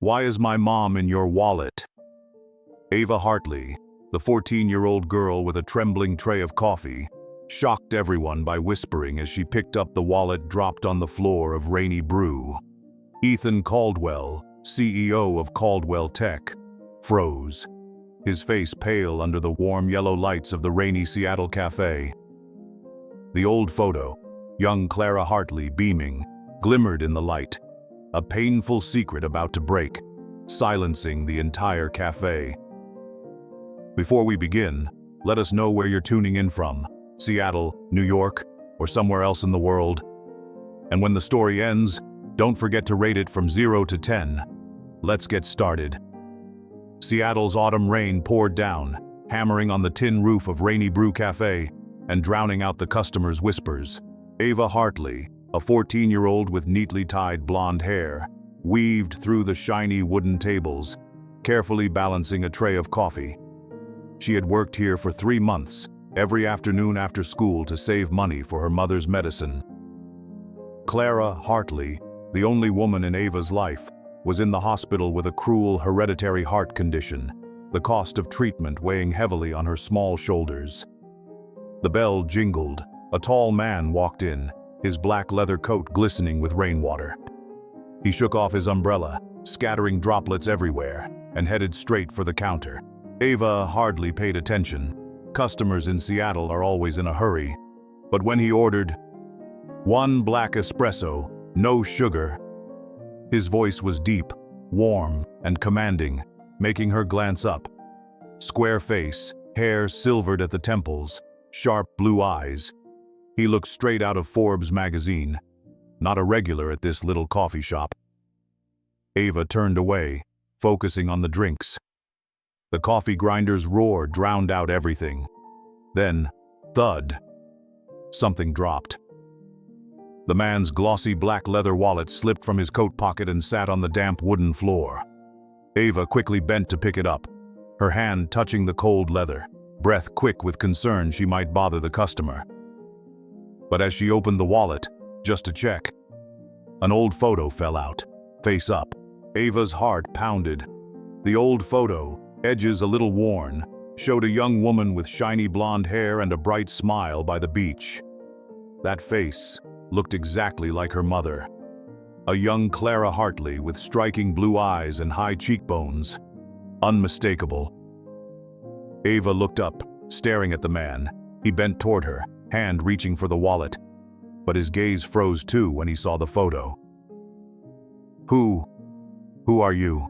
Why is my mom in your wallet? Ava Hartley, the 14-year-old girl with a trembling tray of coffee, shocked everyone by whispering as she picked up the wallet dropped on the floor of Rainy Brew. Ethan Caldwell, CEO of Caldwell Tech, froze, his face pale under the warm yellow lights of the rainy Seattle café. The old photo, young Clara Hartley beaming, glimmered in the light, a painful secret about to break, silencing the entire café. Before we begin, let us know where you're tuning in from, Seattle, New York, or somewhere else in the world. And when the story ends, don't forget to rate it from 0 to 10. Let's get started. Seattle's autumn rain poured down, hammering on the tin roof of Rainy Brew Cafe and drowning out the customers' whispers. Ava Hartley, a 14-year-old with neatly tied blonde hair, weaved through the shiny wooden tables, carefully balancing a tray of coffee. She had worked here for 3 months, every afternoon after school to save money for her mother's medicine. Clara Hartley, the only woman in Ava's life, was in the hospital with a cruel hereditary heart condition, the cost of treatment weighing heavily on her small shoulders. The bell jingled. A tall man walked in, his black leather coat glistening with rainwater. He shook off his umbrella, scattering droplets everywhere, and headed straight for the counter. Ava hardly paid attention. Customers in Seattle are always in a hurry. But when he ordered, "1 black espresso, no sugar," his voice was deep, warm, and commanding, making her glance up. Square face, hair silvered at the temples, sharp blue eyes. He looked straight out of Forbes magazine, not a regular at this little coffee shop. Ava turned away, focusing on the drinks. The coffee grinder's roar drowned out everything. Then, thud, something dropped. The man's glossy black leather wallet slipped from his coat pocket and sat on the damp wooden floor. Ava quickly bent to pick it up, her hand touching the cold leather, breath quick with concern she might bother the customer. But as she opened the wallet, just to check, an old photo fell out, face up. Ava's heart pounded. The old photo, edges a little worn, showed a young woman with shiny blonde hair and a bright smile by the beach. That face looked exactly like her mother. A young Clara Hartley with striking blue eyes and high cheekbones. Unmistakable. Ava looked up, staring at the man. He bent toward her, hand reaching for the wallet. But his gaze froze too when he saw the photo. Who are you?"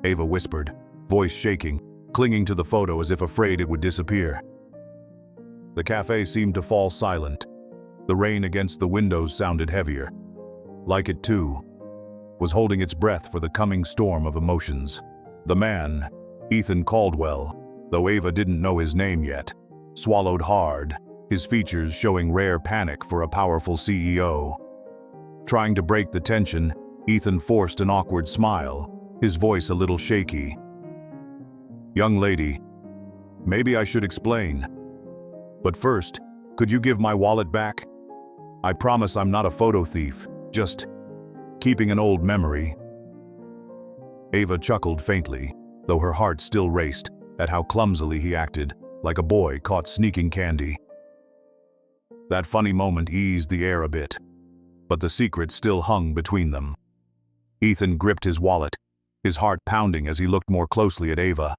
Ava whispered, voice shaking, clinging to the photo as if afraid it would disappear. The cafe seemed to fall silent. The rain against the windows sounded heavier. Like it too, was holding its breath for the coming storm of emotions. The man, Ethan Caldwell, though Ava didn't know his name yet, swallowed hard, his features showing rare panic for a powerful CEO. Trying to break the tension, Ethan forced an awkward smile, his voice a little shaky. "Young lady, maybe I should explain. But first, could you give my wallet back? I promise I'm not a photo thief, just keeping an old memory." Ava chuckled faintly, though her heart still raced at how clumsily he acted, like a boy caught sneaking candy. That funny moment eased the air a bit, but the secret still hung between them. Ethan gripped his wallet, his heart pounding as he looked more closely at Ava.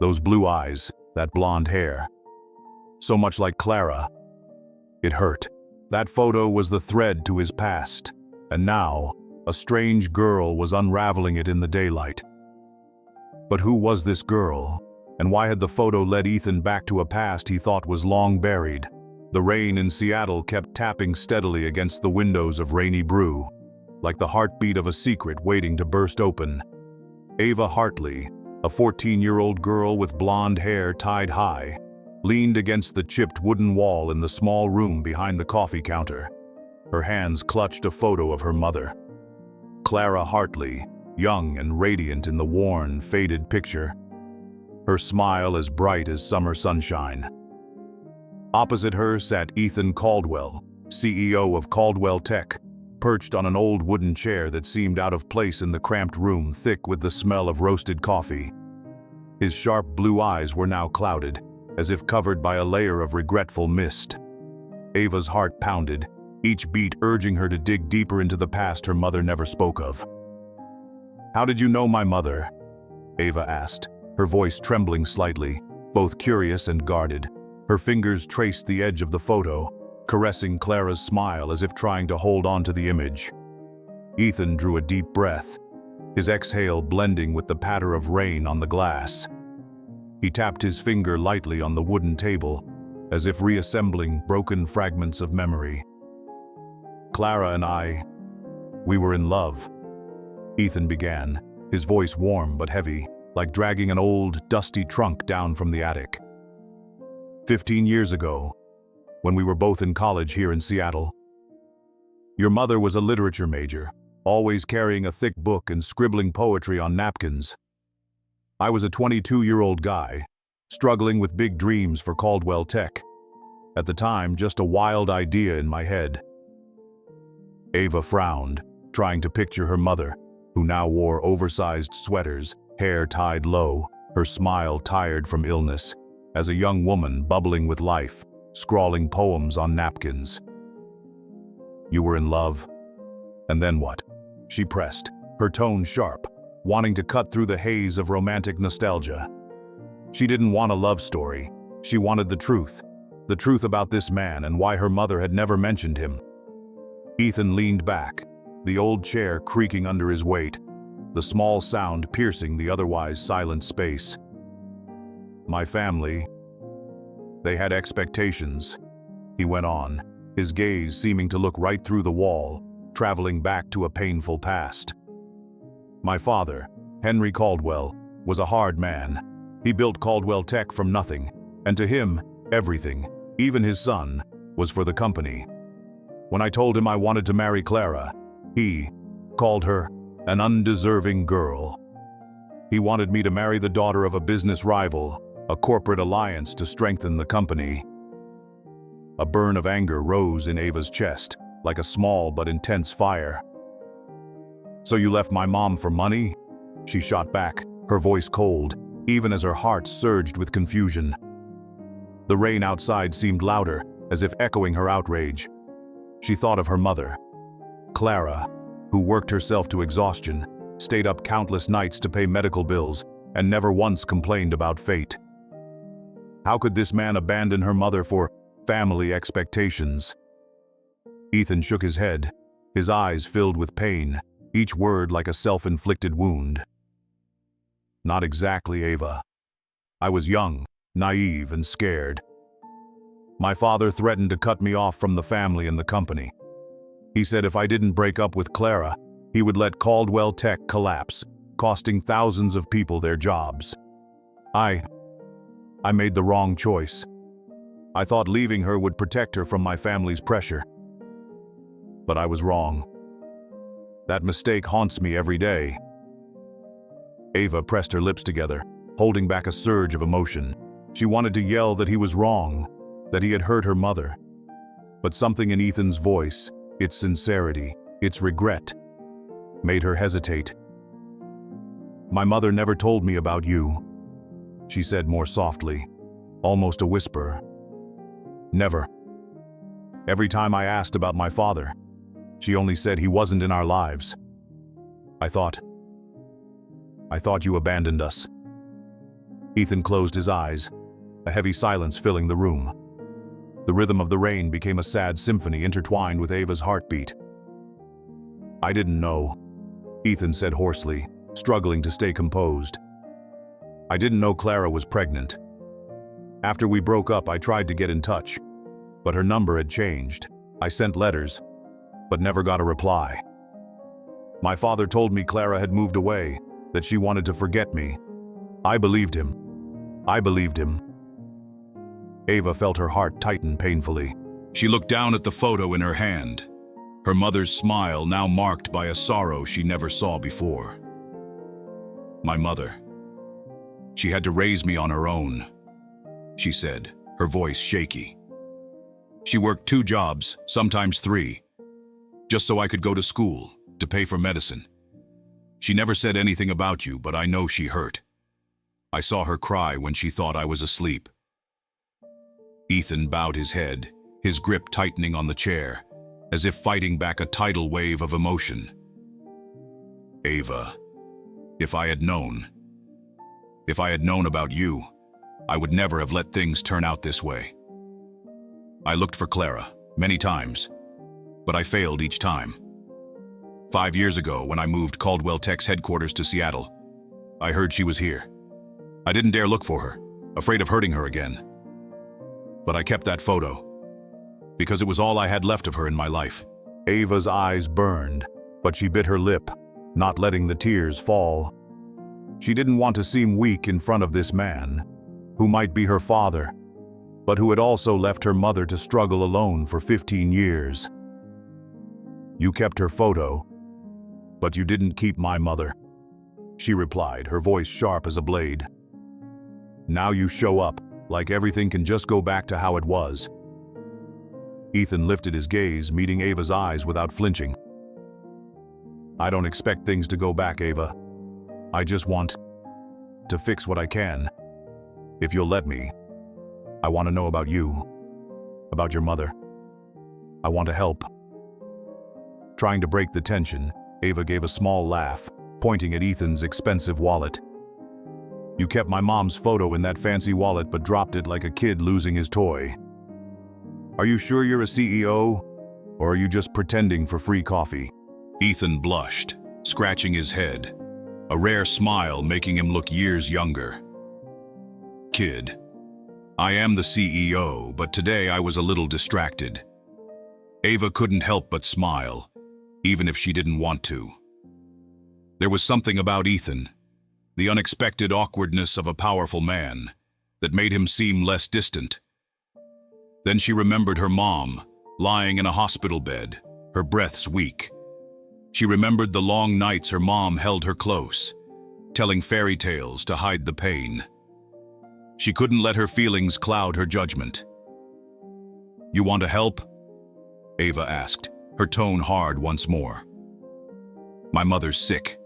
Those blue eyes, that blonde hair. So much like Clara. It hurt. That photo was the thread to his past, and now, a strange girl was unraveling it in the daylight. But who was this girl, and why had the photo led Ethan back to a past he thought was long buried? The rain in Seattle kept tapping steadily against the windows of Rainy Brew, like the heartbeat of a secret waiting to burst open. Ava Hartley, a 14-year-old girl with blonde hair tied high, leaned against the chipped wooden wall in the small room behind the coffee counter. Her hands clutched a photo of her mother. Clara Hartley, young and radiant in the worn, faded picture, her smile as bright as summer sunshine. Opposite her sat Ethan Caldwell, CEO of Caldwell Tech, perched on an old wooden chair that seemed out of place in the cramped room, thick with the smell of roasted coffee. His sharp blue eyes were now clouded, as if covered by a layer of regretful mist. Ava's heart pounded, each beat urging her to dig deeper into the past her mother never spoke of. "How did you know my mother?" Ava asked, her voice trembling slightly, both curious and guarded. Her fingers traced the edge of the photo, caressing Clara's smile as if trying to hold on to the image. Ethan drew a deep breath, his exhale blending with the patter of rain on the glass. He tapped his finger lightly on the wooden table, as if reassembling broken fragments of memory. "Clara and we were in love," Ethan began, his voice warm but heavy, like dragging an old, dusty trunk down from the attic. 15 years ago, when we were both in college here in Seattle. Your mother was a literature major, always carrying a thick book and scribbling poetry on napkins. I was a 22-year-old guy, struggling with big dreams for Caldwell Tech. At the time, just a wild idea in my head. Ava frowned, trying to picture her mother, who now wore oversized sweaters, hair tied low, her smile tired from illness, as a young woman bubbling with life, scrawling poems on napkins. "You were in love? And then what?" she pressed, her tone sharp, wanting to cut through the haze of romantic nostalgia. She didn't want a love story. She wanted the truth about this man and why her mother had never mentioned him. Ethan leaned back, the old chair creaking under his weight, the small sound piercing the otherwise silent space. "My family, they had expectations," he went on, his gaze seeming to look right through the wall, traveling back to a painful past. "My father, Henry Caldwell, was a hard man. He built Caldwell Tech from nothing, and to him, everything, even his son, was for the company. When I told him I wanted to marry Clara, he called her an undeserving girl. He wanted me to marry the daughter of a business rival, a corporate alliance to strengthen the company." A burn of anger rose in Ava's chest, like a small but intense fire. "So you left my mom for money?" she shot back, her voice cold, even as her heart surged with confusion. The rain outside seemed louder, as if echoing her outrage. She thought of her mother, Clara, who worked herself to exhaustion, stayed up countless nights to pay medical bills, and never once complained about fate. How could this man abandon her mother for family expectations? Ethan shook his head, his eyes filled with pain, each word like a self-inflicted wound. "Not exactly, Ava. I was young, naive, and scared. My father threatened to cut me off from the family and the company. He said if I didn't break up with Clara, he would let Caldwell Tech collapse, costing thousands of people their jobs. I made the wrong choice. I thought leaving her would protect her from my family's pressure. But I was wrong. That mistake haunts me every day." Ava pressed her lips together, holding back a surge of emotion. She wanted to yell that he was wrong, that he had hurt her mother. But something in Ethan's voice, its sincerity, its regret, made her hesitate. "My mother never told me about you," she said more softly, almost a whisper. "Never. Every time I asked about my father, she only said he wasn't in our lives. I thought you abandoned us." Ethan closed his eyes, a heavy silence filling the room. The rhythm of the rain became a sad symphony intertwined with Ava's heartbeat. "I didn't know," Ethan said hoarsely, struggling to stay composed. "I didn't know Clara was pregnant. After we broke up, I tried to get in touch, but her number had changed. I sent letters, but never got a reply. My father told me Clara had moved away, that she wanted to forget me. I believed him. Ava felt her heart tighten painfully. She looked down at the photo in her hand, her mother's smile now marked by a sorrow she never saw before. "My mother. She had to raise me on her own," she said, her voice shaky. "She worked 2 jobs, sometimes 3, just so I could go to school, to pay for medicine. She never said anything about you, but I know she hurt. I saw her cry when she thought I was asleep." Ethan bowed his head, his grip tightening on the chair, as if fighting back a tidal wave of emotion. "Ava, if I had known about you, I would never have let things turn out this way. I looked for Clara many times, but I failed each time. 5 years ago, when I moved Caldwell Tech's headquarters to Seattle, I heard she was here. I didn't dare look for her, afraid of hurting her again. But I kept that photo, because it was all I had left of her in my life." Ava's eyes burned, but she bit her lip, not letting the tears fall. She didn't want to seem weak in front of this man, who might be her father, but who had also left her mother to struggle alone for 15 years. "You kept her photo, but you didn't keep my mother," she replied, her voice sharp as a blade. "Now you show up, like everything can just go back to how it was." Ethan lifted his gaze, meeting Ava's eyes without flinching. "I don't expect things to go back, Ava. I just want to fix what I can. If you'll let me, I want to know about you, about your mother. I want to help." Trying to break the tension, Ava gave a small laugh, pointing at Ethan's expensive wallet. "You kept my mom's photo in that fancy wallet but dropped it like a kid losing his toy. Are you sure you're a CEO, or are you just pretending for free coffee?" Ethan blushed, scratching his head, a rare smile making him look years younger. "Kid, I am the CEO, but today I was a little distracted." Ava couldn't help but smile, even if she didn't want to. There was something about Ethan, the unexpected awkwardness of a powerful man, that made him seem less distant. Then she remembered her mom, lying in a hospital bed, her breaths weak. She remembered the long nights her mom held her close, telling fairy tales to hide the pain. She couldn't let her feelings cloud her judgment. "You want to help?" Ava asked, her tone hard once more. "My mother's sick.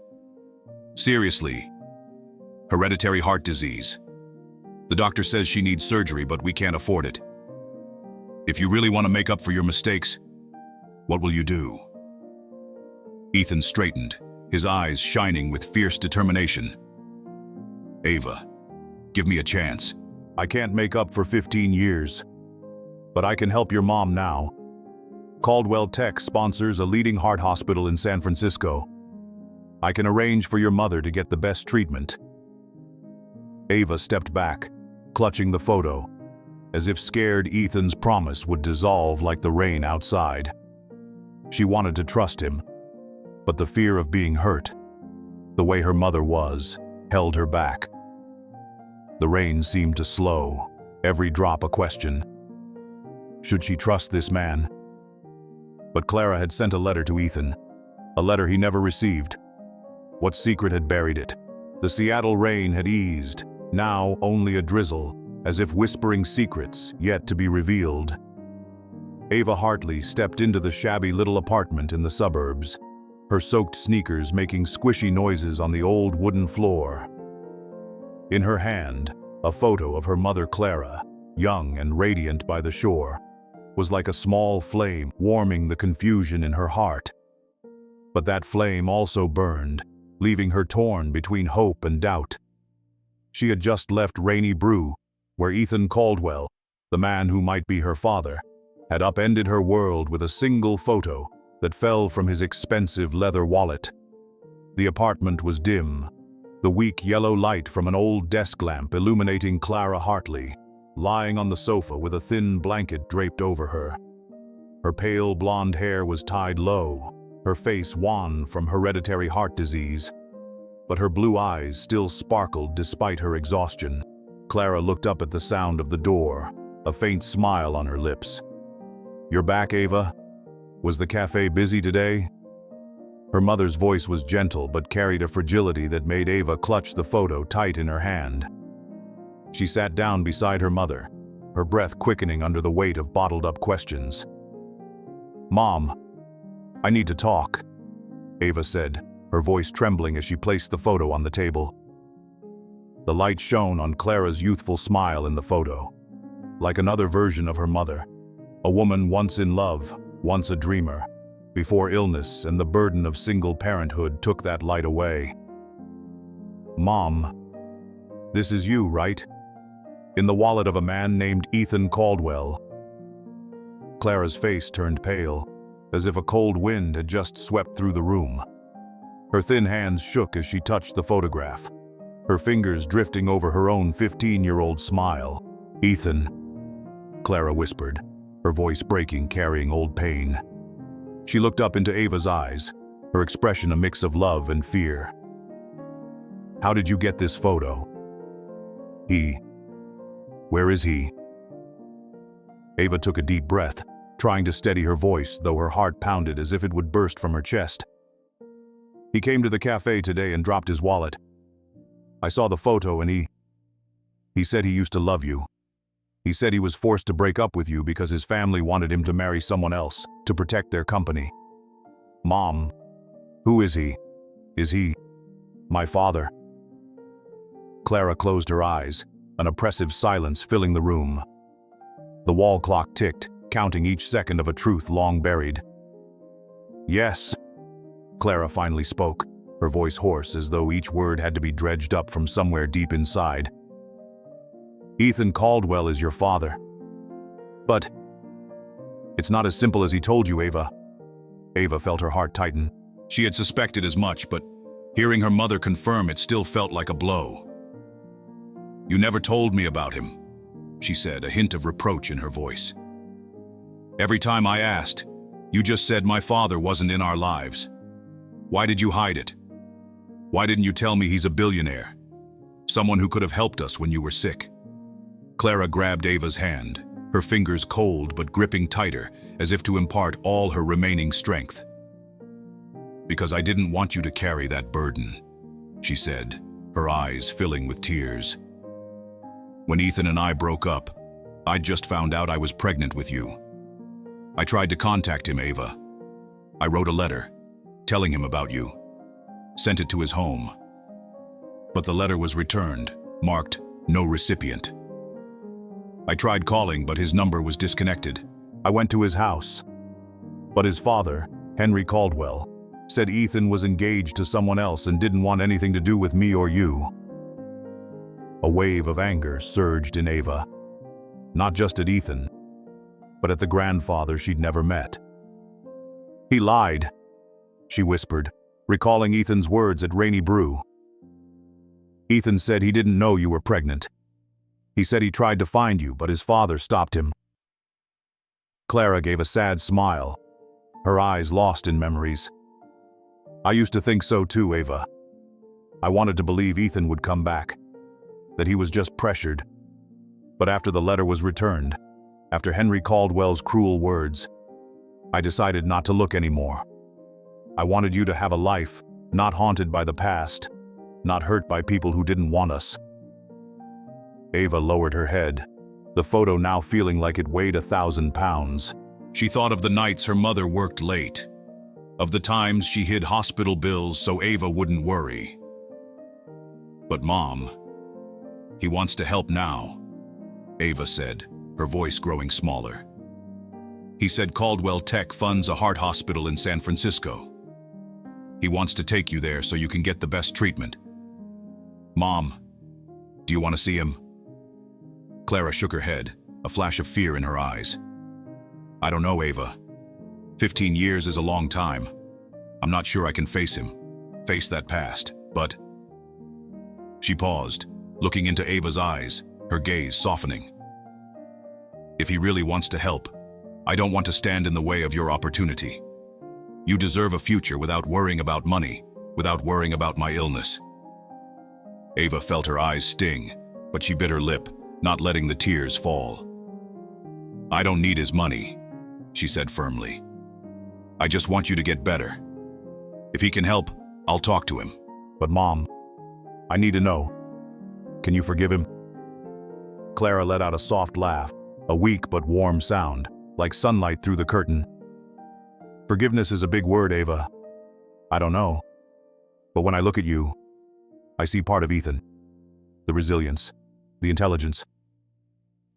Seriously. Hereditary heart disease. The doctor says she needs surgery, but we can't afford it. If you really want to make up for your mistakes, what will you do?" Ethan straightened, his eyes shining with fierce determination. "Ava, give me a chance. I can't make up for 15 years, but I can help your mom now. Caldwell Tech sponsors a leading heart hospital in San Francisco. I can arrange for your mother to get the best treatment." Ava stepped back, clutching the photo, as if scared Ethan's promise would dissolve like the rain outside. She wanted to trust him, but the fear of being hurt, the way her mother was, held her back. The rain seemed to slow, every drop a question. Should she trust this man? But Clara had sent a letter to Ethan, a letter he never received. What secret had buried it? The Seattle rain had eased, now only a drizzle, as if whispering secrets yet to be revealed. Ava Hartley stepped into the shabby little apartment in the suburbs, her soaked sneakers making squishy noises on the old wooden floor. In her hand, a photo of her mother Clara, young and radiant by the shore, was like a small flame warming the confusion in her heart. But that flame also burned, leaving her torn between hope and doubt. She had just left Rainy Brew, where Ethan Caldwell, the man who might be her father, had upended her world with a single photo that fell from his expensive leather wallet. The apartment was dim, the weak yellow light from an old desk lamp illuminating Clara Hartley, lying on the sofa with a thin blanket draped over her. Her pale blonde hair was tied low, her face wan from hereditary heart disease, but her blue eyes still sparkled despite her exhaustion. Clara looked up at the sound of the door, a faint smile on her lips. "You're back, Ava? Was the cafe busy today?" Her mother's voice was gentle but carried a fragility that made Ava clutch the photo tight in her hand. She sat down beside her mother, her breath quickening under the weight of bottled-up questions. "Mom, I need to talk, Ava said, her voice trembling as she placed the photo on the table. The light shone on Clara's youthful smile in the photo, like another version of her mother, a woman once in love, once a dreamer, before illness and the burden of single parenthood took that light away. Mom, this is you, right? In the wallet of a man named Ethan Caldwell. Clara's face turned pale, as if a cold wind had just swept through the room. Her thin hands shook as she touched the photograph, her fingers drifting over her own 15-year-old smile. Ethan, Clara whispered, her voice breaking, carrying old pain. She looked up into Ava's eyes, her expression a mix of love and fear. How did you get this photo? Where is he? Ava took a deep breath, trying to steady her voice, though her heart pounded as if it would burst from her chest. He came to the cafe today and dropped his wallet. I saw the photo and he said he used to love you. He said he was forced to break up with you because his family wanted him to marry someone else to protect their company. Mom, who is he? Is he my father? Clara closed her eyes, an oppressive silence filling the room. The wall clock ticked, counting each second of a truth long buried. Yes, Clara finally spoke, her voice hoarse as though each word had to be dredged up from somewhere deep inside. Ethan Caldwell is your father. But it's not as simple as he told you, Ava. Ava felt her heart tighten. She had suspected as much, but hearing her mother confirm it still felt like a blow. You never told me about him, she said, a hint of reproach in her voice. Every time I asked, you just said my father wasn't in our lives. Why did you hide it? Why didn't you tell me he's a billionaire? Someone who could have helped us when you were sick. Clara grabbed Ava's hand, her fingers cold but gripping tighter, as if to impart all her remaining strength. Because I didn't want you to carry that burden, she said, her eyes filling with tears. When Ethan and I broke up, I'd just found out I was pregnant with you. I tried to contact him, Ava. I wrote a letter, telling him about you. Sent it to his home. But the letter was returned, marked no recipient. I tried calling, but his number was disconnected. I went to his house. But his father, Henry Caldwell, said Ethan was engaged to someone else and didn't want anything to do with me or you. A wave of anger surged in Ava, not just at Ethan, but at the grandfather she'd never met. He lied, she whispered, recalling Ethan's words at Rainy Brew. Ethan said he didn't know you were pregnant. He said he tried to find you, but his father stopped him. Clara gave a sad smile, her eyes lost in memories. I used to think so too, Ava. I wanted to believe Ethan would come back, that he was just pressured. But after the letter was returned, after Henry Caldwell's cruel words, I decided not to look anymore. I wanted you to have a life, not haunted by the past, not hurt by people who didn't want us. Ava lowered her head, the photo now feeling like it weighed 1,000 pounds. She thought of the nights her mother worked late, of the times she hid hospital bills so Ava wouldn't worry. But Mom, he wants to help now, Ava said, her voice growing smaller. He said Caldwell Tech funds a heart hospital in San Francisco. He wants to take you there so you can get the best treatment. Mom, do you want to see him? Clara shook her head, a flash of fear in her eyes. I don't know, Ava. 15 years is a long time. I'm not sure I can face him, face that past, but... She paused, looking into Ava's eyes, her gaze softening. If he really wants to help, I don't want to stand in the way of your opportunity. You deserve a future without worrying about money, without worrying about my illness. Ava felt her eyes sting, but she bit her lip, not letting the tears fall. I don't need his money, she said firmly. I just want you to get better. If he can help, I'll talk to him. But Mom, I need to know. Can you forgive him? Clara let out a soft laugh, a weak but warm sound, like sunlight through the curtain. Forgiveness is a big word, Ava. I don't know. But when I look at you, I see part of Ethan. The resilience, the intelligence.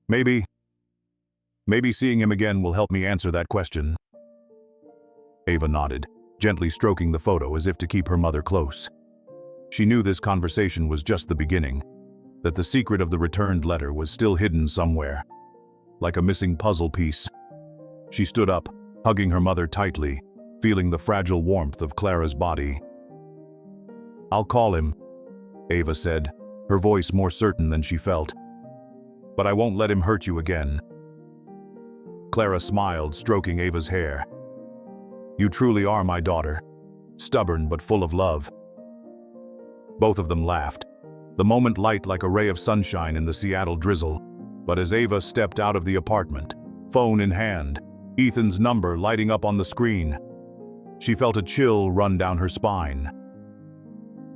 Maybe seeing him again will help me answer that question. Ava nodded, gently stroking the photo as if to keep her mother close. She knew this conversation was just the beginning, that the secret of the returned letter was still hidden somewhere, like a missing puzzle piece. She stood up, hugging her mother tightly, feeling the fragile warmth of Clara's body. "I'll call him," Ava said, her voice more certain than she felt. "But I won't let him hurt you again." Clara smiled, stroking Ava's hair. "You truly are my daughter, stubborn but full of love." Both of them laughed, the moment light like a ray of sunshine in the Seattle drizzle. But as Ava stepped out of the apartment, phone in hand, Ethan's number lighting up on the screen, she felt a chill run down her spine.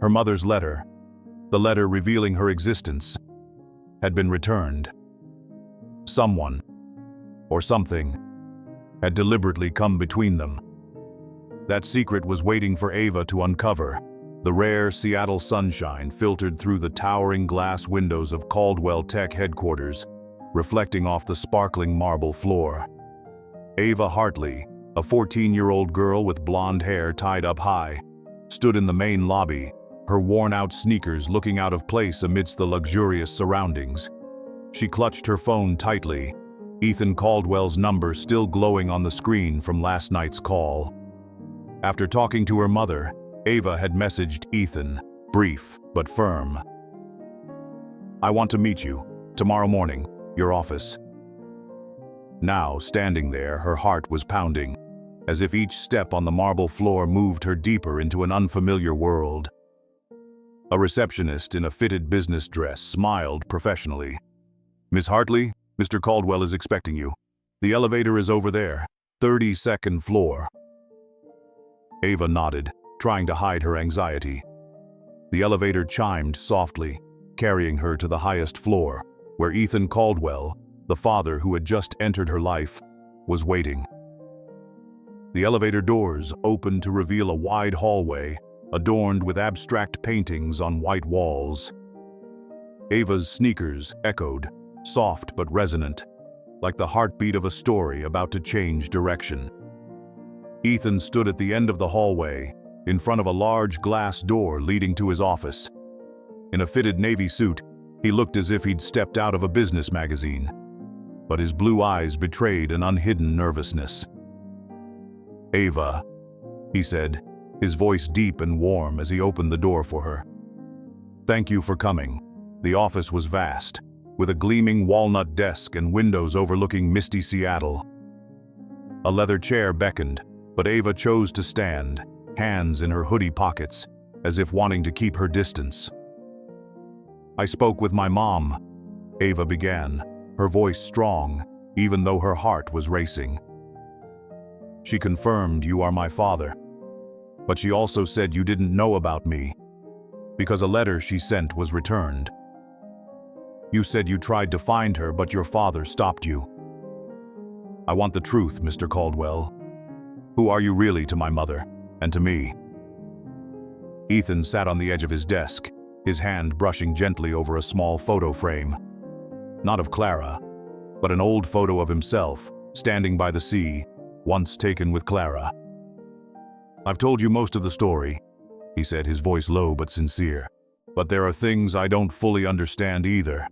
Her mother's letter, the letter revealing her existence, had been returned. Someone, or something, had deliberately come between them. That secret was waiting for Ava to uncover. The rare Seattle sunshine filtered through the towering glass windows of Caldwell Tech headquarters, reflecting off the sparkling marble floor. Ava Hartley, a 14-year-old girl with blonde hair tied up high, stood in the main lobby, her worn-out sneakers looking out of place amidst the luxurious surroundings. She clutched her phone tightly, Ethan Caldwell's number still glowing on the screen from last night's call. After talking to her mother, Ava had messaged Ethan, brief but firm. "I want to meet you, tomorrow morning, your office." Now, standing there, her heart was pounding, as if each step on the marble floor moved her deeper into an unfamiliar world. A receptionist in a fitted business dress smiled professionally. "Miss Hartley, Mr. Caldwell is expecting you. The elevator is over there, 32nd floor." Ava nodded, trying to hide her anxiety. The elevator chimed softly, carrying her to the highest floor, where Ethan Caldwell, the father who had just entered her life, was waiting. The elevator doors opened to reveal a wide hallway, adorned with abstract paintings on white walls. Ava's sneakers echoed, soft but resonant, like the heartbeat of a story about to change direction. Ethan stood at the end of the hallway, in front of a large glass door leading to his office. In a fitted navy suit, he looked as if he'd stepped out of a business magazine, but his blue eyes betrayed an unhidden nervousness. "Ava," he said, his voice deep and warm as he opened the door for her. "Thank you for coming." The office was vast, with a gleaming walnut desk and windows overlooking misty Seattle. A leather chair beckoned, but Ava chose to stand, hands in her hoodie pockets, as if wanting to keep her distance. "I spoke with my mom," Ava began, her voice strong, even though her heart was racing. "She confirmed you are my father. But she also said you didn't know about me, because a letter she sent was returned. You said you tried to find her, but your father stopped you. I want the truth, Mr. Caldwell. Who are you really to my mother, and to me?" Ethan sat on the edge of his desk, his hand brushing gently over a small photo frame. Not of Clara, but an old photo of himself, standing by the sea, once taken with Clara. "I've told you most of the story," he said, his voice low but sincere. "But there are things I don't fully understand either.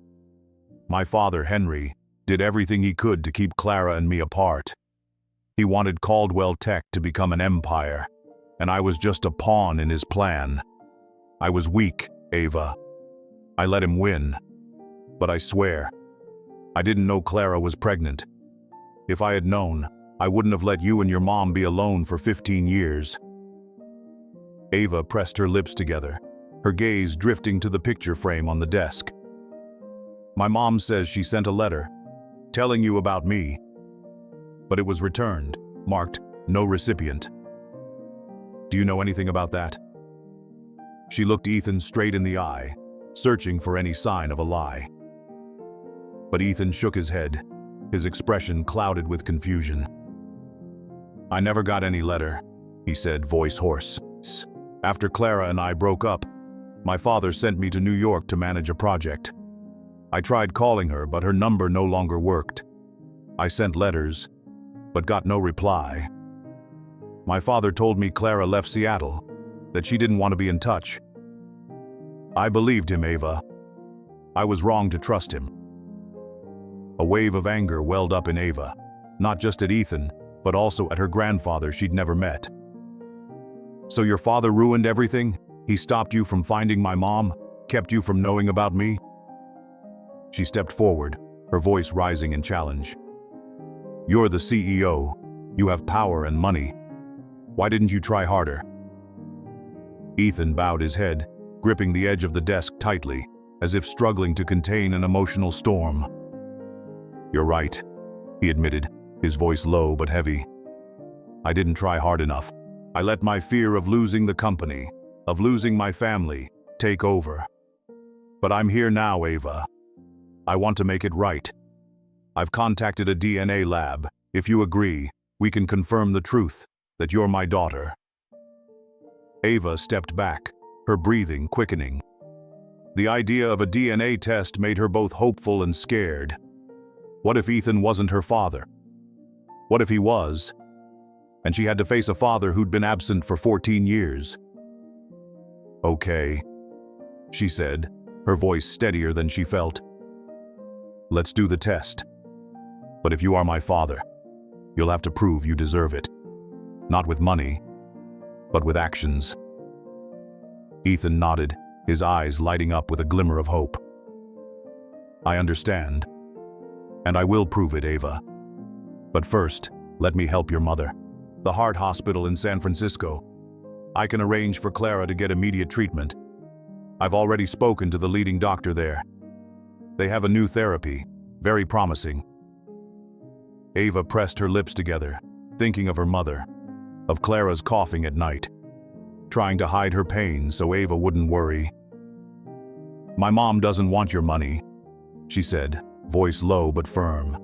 My father, Henry, did everything he could to keep Clara and me apart. He wanted Caldwell Tech to become an empire, and I was just a pawn in his plan. I was weak, Ava. I let him win. But I swear, I didn't know Clara was pregnant. If I had known, I wouldn't have let you and your mom be alone for 15 years. Ava pressed her lips together, her gaze drifting to the picture frame on the desk. "My mom says she sent a letter, telling you about me, but it was returned, marked no recipient. Do you know anything about that?" She looked Ethan straight in the eye, searching for any sign of a lie. But Ethan shook his head, his expression clouded with confusion. I never got any letter, he said, voice hoarse. After Clara and I broke up, my father sent me to New York to manage a project. I tried calling her, but her number no longer worked. I sent letters, but got no reply. My father told me Clara left Seattle, that she didn't want to be in touch. I believed him, Ava. I was wrong to trust him. A wave of anger welled up in Ava, not just at Ethan, but also at her grandfather she'd never met. So your father ruined everything? He stopped you from finding my mom? Kept you from knowing about me? She stepped forward, her voice rising in challenge. You're the CEO. You have power and money. Why didn't you try harder? Ethan bowed his head, gripping the edge of the desk tightly, as if struggling to contain an emotional storm. You're right, he admitted, his voice low but heavy. I didn't try hard enough. I let my fear of losing the company, of losing my family, take over. But I'm here now, Ava. I want to make it right. I've contacted a DNA lab. If you agree, we can confirm the truth, that you're my daughter. Ava stepped back, her breathing quickening. The idea of a DNA test made her both hopeful and scared. What if Ethan wasn't her father? What if he was? And she had to face a father who'd been absent for 14 years. Okay, she said, her voice steadier than she felt. Let's do the test. But if you are my father, you'll have to prove you deserve it. Not with money, but with actions. Ethan nodded, his eyes lighting up with a glimmer of hope. I understand, and I will prove it, Ava. But first, let me help your mother. The heart hospital in San Francisco. I can arrange for Clara to get immediate treatment. I've already spoken to the leading doctor there. They have a new therapy, very promising. Ava pressed her lips together, thinking of her mother, of Clara's coughing at night, trying to hide her pain so Ava wouldn't worry. My mom doesn't want your money, she said, voice low but firm.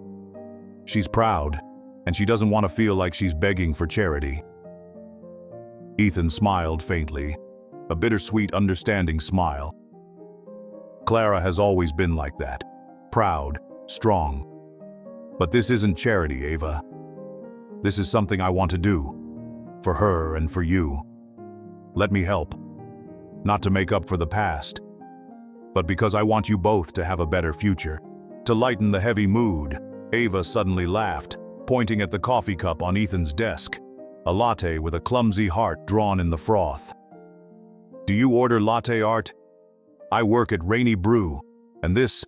She's proud, and she doesn't want to feel like she's begging for charity. Ethan smiled faintly, a bittersweet, understanding smile. Clara has always been like that, proud, strong. But this isn't charity, Ava. This is something I want to do, for her and for you. Let me help, not to make up for the past, but because I want you both to have a better future. To lighten the heavy mood, Ava suddenly laughed, pointing at the coffee cup on Ethan's desk, a latte with a clumsy heart drawn in the froth. Do you order latte art? I work at Rainy Brew, and this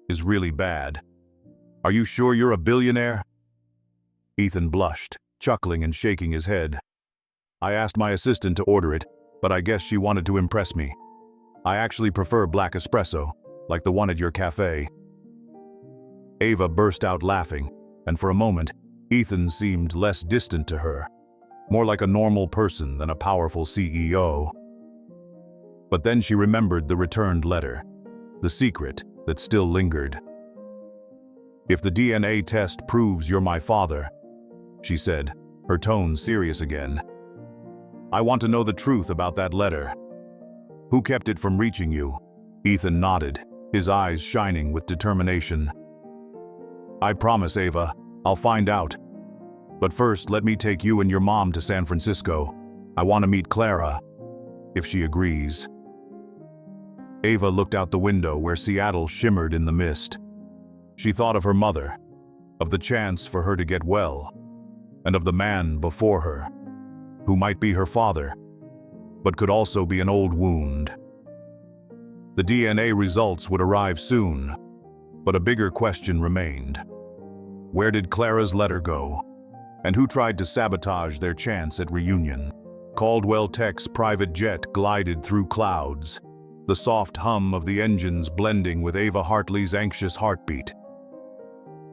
is really bad. Are you sure you're a billionaire? Ethan blushed, chuckling and shaking his head. I asked my assistant to order it, but I guess she wanted to impress me. I actually prefer black espresso, like the one at your café. Ava burst out laughing, and for a moment, Ethan seemed less distant to her, more like a normal person than a powerful CEO. But then she remembered the returned letter, the secret that still lingered. If the DNA test proves you're my father, she said, her tone serious again, I want to know the truth about that letter. Who kept it from reaching you? Ethan nodded, his eyes shining with determination. I promise, Ava, I'll find out. But first, let me take you and your mom to San Francisco. I want to meet Clara, if she agrees. Ava looked out the window where Seattle shimmered in the mist. She thought of her mother, of the chance for her to get well, and of the man before her, who might be her father, but could also be an old wound. The DNA results would arrive soon, but a bigger question remained. Where did Clara's letter go? And who tried to sabotage their chance at reunion? Caldwell Tech's private jet glided through clouds, the soft hum of the engines blending with Ava Hartley's anxious heartbeat.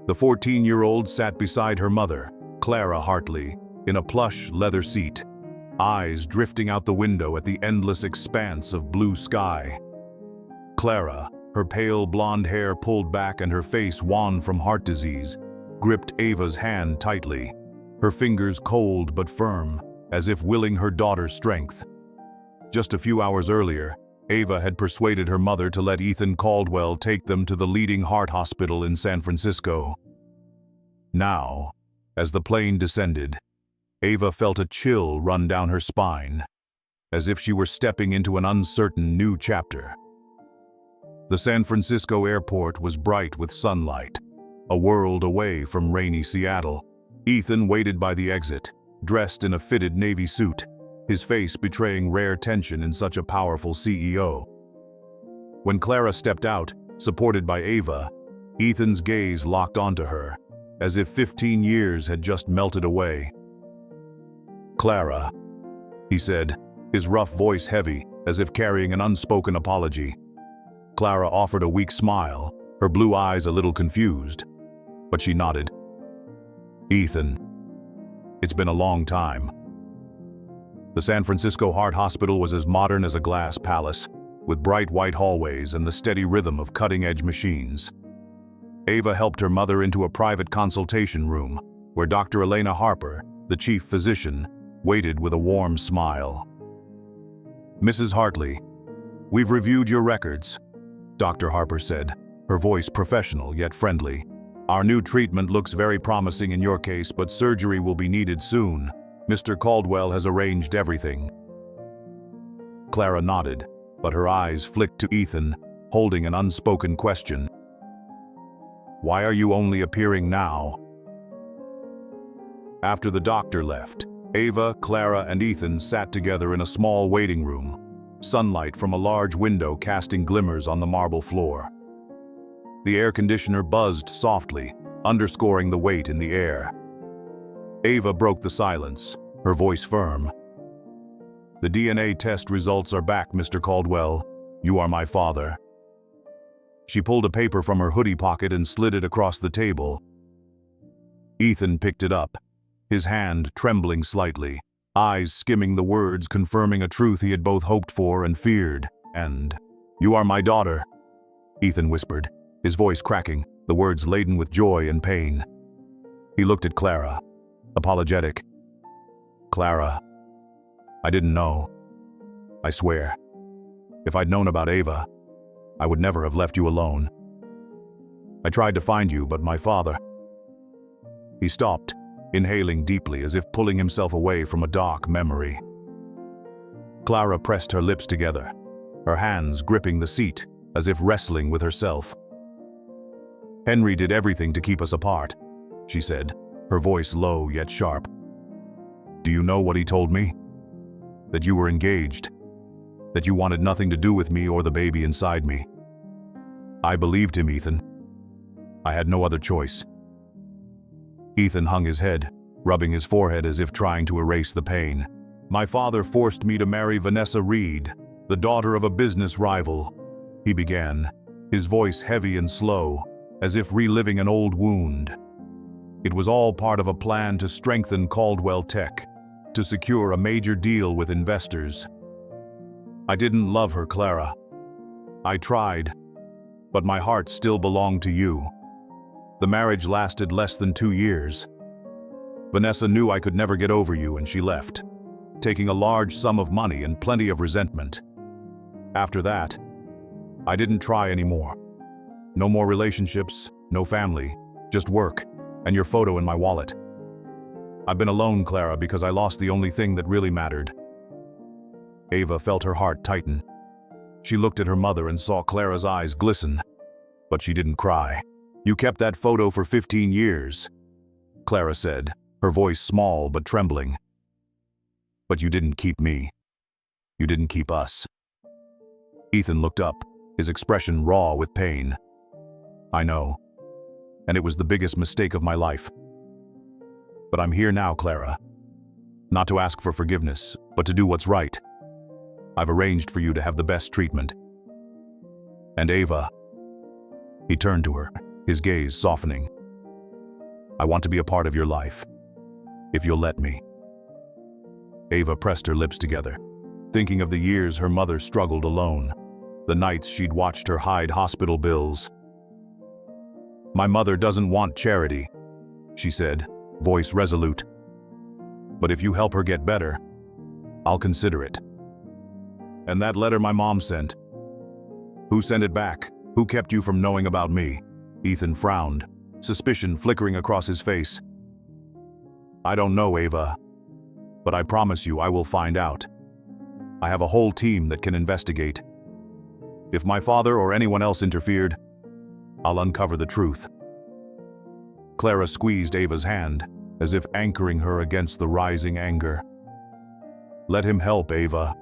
The 14-year-old sat beside her mother, Clara Hartley, in a plush leather seat, eyes drifting out the window at the endless expanse of blue sky. Clara, her pale blonde hair pulled back and her face wan from heart disease, gripped Ava's hand tightly, her fingers cold but firm, as if willing her daughter's strength. Just a few hours earlier, Ava had persuaded her mother to let Ethan Caldwell take them to the leading heart hospital in San Francisco. Now, as the plane descended, Ava felt a chill run down her spine, as if she were stepping into an uncertain new chapter. The San Francisco airport was bright with sunlight, a world away from rainy Seattle. Ethan waited by the exit, dressed in a fitted navy suit, his face betraying rare tension in such a powerful CEO. When Clara stepped out, supported by Ava, Ethan's gaze locked onto her, as if 15 years had just melted away. "Clara," he said, his rough voice heavy, as if carrying an unspoken apology. Clara offered a weak smile, her blue eyes a little confused, but she nodded. "Ethan, it's been a long time." The San Francisco Heart Hospital was as modern as a glass palace, with bright white hallways and the steady rhythm of cutting-edge machines. Ava helped her mother into a private consultation room, where Dr. Elena Harper, the chief physician, waited with a warm smile. "Mrs. Hartley, we've reviewed your records," Dr. Harper said, her voice professional yet friendly. "Our new treatment looks very promising in your case, but surgery will be needed soon. Mr. Caldwell has arranged everything." Clara nodded, but her eyes flicked to Ethan, holding an unspoken question. "Why are you only appearing now?" After the doctor left, Ava, Clara, and Ethan sat together in a small waiting room, sunlight from a large window casting glimmers on the marble floor. The air conditioner buzzed softly, underscoring the weight in the air. Ava broke the silence, her voice firm. "The DNA test results are back, Mr. Caldwell. You are my father." She pulled a paper from her hoodie pocket and slid it across the table. Ethan picked it up, his hand trembling slightly, eyes skimming the words confirming a truth he had both hoped for and feared. "And you are my daughter," Ethan whispered, his voice cracking, the words laden with joy and pain. He looked at Clara, apologetic. "Clara, I didn't know. I swear. If I'd known about Ava, I would never have left you alone. I tried to find you, but my father..." He stopped, inhaling deeply as if pulling himself away from a dark memory. Clara pressed her lips together, her hands gripping the seat as if wrestling with herself. "Henry did everything to keep us apart," she said, her voice low yet sharp. "Do you know what he told me? That you were engaged, that you wanted nothing to do with me or the baby inside me. I believed him, Ethan. I had no other choice." Ethan hung his head, rubbing his forehead as if trying to erase the pain. "My father forced me to marry Vanessa Reed, the daughter of a business rival," he began, his voice heavy and slow, as if reliving an old wound. "It was all part of a plan to strengthen Caldwell Tech, to secure a major deal with investors. I didn't love her, Clara. I tried, but my heart still belonged to you. The marriage lasted less than 2 years. Vanessa knew I could never get over you and she left, taking a large sum of money and plenty of resentment. After that, I didn't try anymore. No more relationships, no family, just work, and your photo in my wallet. I've been alone, Clara, because I lost the only thing that really mattered." Ava felt her heart tighten. She looked at her mother and saw Clara's eyes glisten, but she didn't cry. "You kept that photo for 15 years, Clara said, her voice small but trembling. "But you didn't keep me. You didn't keep us." Ethan looked up, his expression raw with pain. "I know, and it was the biggest mistake of my life. But I'm here now, Clara. Not to ask for forgiveness, but to do what's right. I've arranged for you to have the best treatment. And Ava..." He turned to her, his gaze softening. "I want to be a part of your life, if you'll let me." Ava pressed her lips together, thinking of the years her mother struggled alone, the nights she'd watched her hide hospital bills. "My mother doesn't want charity," she said, voice resolute. But if you help her get better, I'll consider it. And that letter my mom sent? Who sent it back? Who kept you from knowing about me? Ethan frowned, suspicion flickering across his face. I don't know, Ava, but I promise you I will find out. I have a whole team that can investigate. If my father or anyone else interfered, I'll uncover the truth. Clara squeezed Ava's hand, as if anchoring her against the rising anger. Let him help, Ava,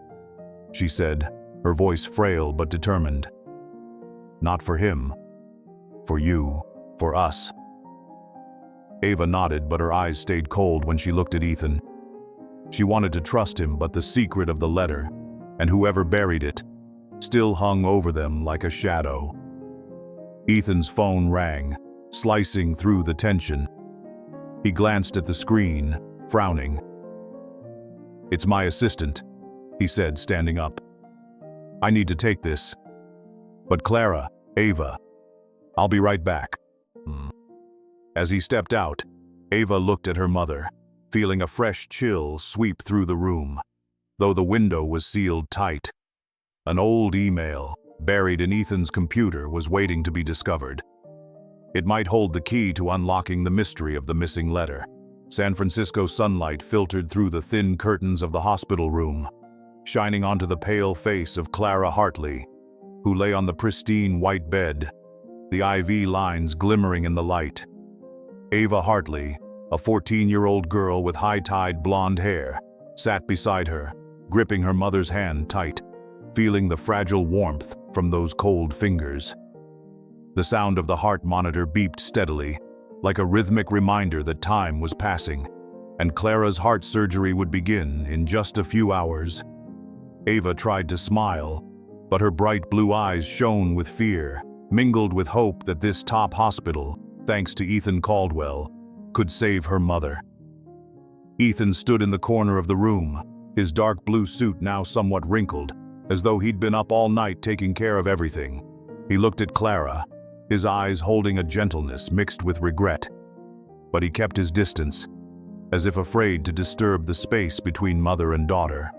she said, her voice frail but determined. Not for him, for you, for us. Ava nodded, but her eyes stayed cold when she looked at Ethan. She wanted to trust him, but the secret of the letter, and whoever buried it, still hung over them like a shadow. Ethan's phone rang, slicing through the tension. He glanced at the screen, frowning. It's my assistant, he said, standing up. I need to take this. But Clara, Ava, I'll be right back. As he stepped out, Ava looked at her mother, feeling a fresh chill sweep through the room, though the window was sealed tight. An old email, buried in Ethan's computer, was waiting to be discovered. It might hold the key to unlocking the mystery of the missing letter. San Francisco sunlight filtered through the thin curtains of the hospital room, shining onto the pale face of Clara Hartley, who lay on the pristine white bed, the IV lines glimmering in the light. Ava Hartley, a 14-year-old girl with high-tied blonde hair, sat beside her, gripping her mother's hand tight, feeling the fragile warmth from those cold fingers. The sound of the heart monitor beeped steadily, like a rhythmic reminder that time was passing, and Clara's heart surgery would begin in just a few hours. Ava tried to smile, but her bright blue eyes shone with fear, mingled with hope that this top hospital, thanks to Ethan Caldwell, could save her mother. Ethan stood in the corner of the room, his dark blue suit now somewhat wrinkled, as though he'd been up all night taking care of everything. He looked at Clara, his eyes holding a gentleness mixed with regret. But he kept his distance, as if afraid to disturb the space between mother and daughter.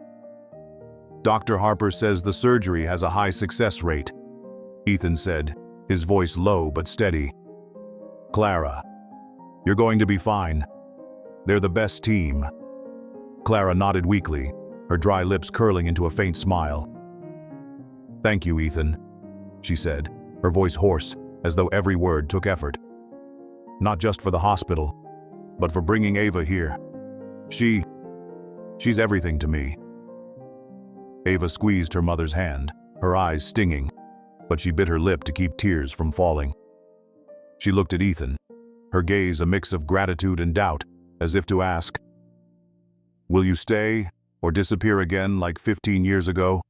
Dr. Harper says the surgery has a high success rate, Ethan said, his voice low but steady. Clara, you're going to be fine. They're the best team. Clara nodded weakly, her dry lips curling into a faint smile. Thank you, Ethan, she said, her voice hoarse, as though every word took effort. Not just for the hospital, but for bringing Ava here. She's everything to me. Ava squeezed her mother's hand, her eyes stinging, but she bit her lip to keep tears from falling. She looked at Ethan, her gaze a mix of gratitude and doubt, as if to ask, will you stay or disappear again like 15 years ago?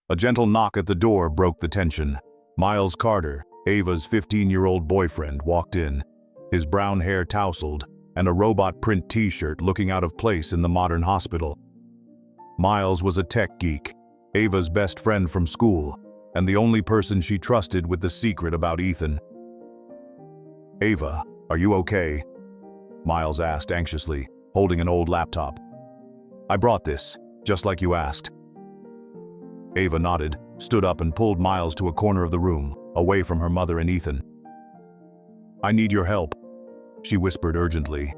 A gentle knock at the door broke the tension. Miles Carter, Ava's 15-year-old boyfriend, walked in, his brown hair tousled and a robot print t-shirt looking out of place in the modern hospital. Miles was a tech geek, Ava's best friend from school, and the only person she trusted with the secret about Ethan. Ava, are you okay? Miles asked anxiously, holding an old laptop. I brought this, just like you asked. Ava nodded, stood up and pulled Miles to a corner of the room, away from her mother and Ethan. I need your help, she whispered urgently.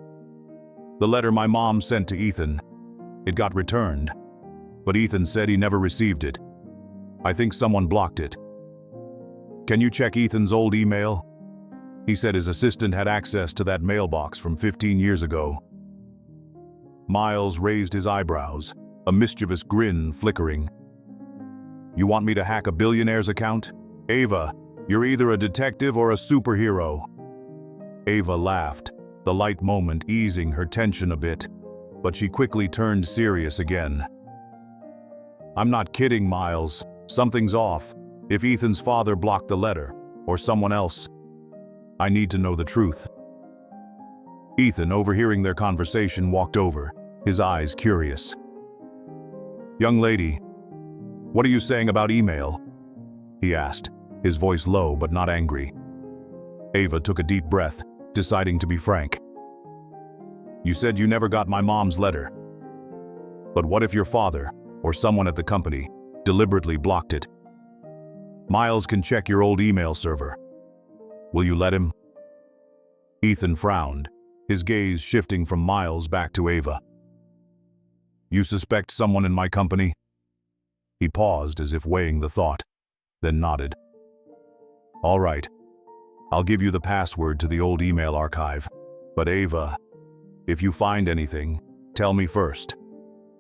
The letter my mom sent to Ethan, it got returned, but Ethan said he never received it. I think someone blocked it. Can you check Ethan's old email? He said his assistant had access to that mailbox from 15 years ago. Miles raised his eyebrows, a mischievous grin flickering. You want me to hack a billionaire's account? Ava, you're either a detective or a superhero. Ava laughed, the light moment easing her tension a bit, but she quickly turned serious again. I'm not kidding, Miles. Something's off. If Ethan's father blocked the letter, or someone else, I need to know the truth. Ethan, overhearing their conversation, walked over, his eyes curious. Young lady, what are you saying about email? He asked, his voice low but not angry. Ava took a deep breath, deciding to be frank. You said you never got my mom's letter. But what if your father, or someone at the company, deliberately blocked it? Miles can check your old email server. Will you let him? Ethan frowned, his gaze shifting from Miles back to Ava. You suspect someone in my company? He paused as if weighing the thought, then nodded. All right, I'll give you the password to the old email archive. But Ava, if you find anything, tell me first.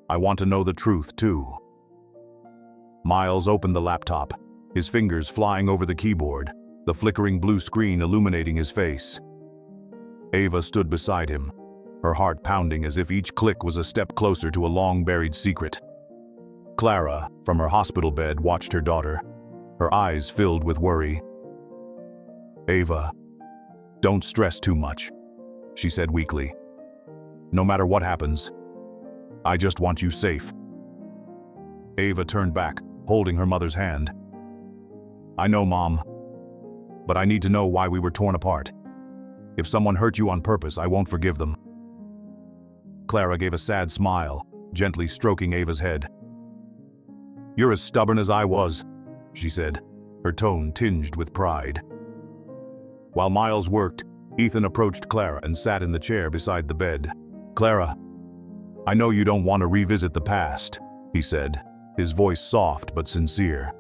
I want to know the truth too. Miles opened the laptop, his fingers flying over the keyboard, the flickering blue screen illuminating his face. Ava stood beside him, her heart pounding as if each click was a step closer to a long-buried secret. Clara, from her hospital bed, watched her daughter, her eyes filled with worry. Ava, don't stress too much, she said weakly. No matter what happens, I just want you safe. Ava turned back, holding her mother's hand. I know, Mom, but I need to know why we were torn apart. If someone hurt you on purpose, I won't forgive them. Clara gave a sad smile, gently stroking Ava's head. You're as stubborn as I was, she said, her tone tinged with pride. While Miles worked, Ethan approached Clara and sat in the chair beside the bed. Clara, I know you don't want to revisit the past, he said, his voice soft but sincere.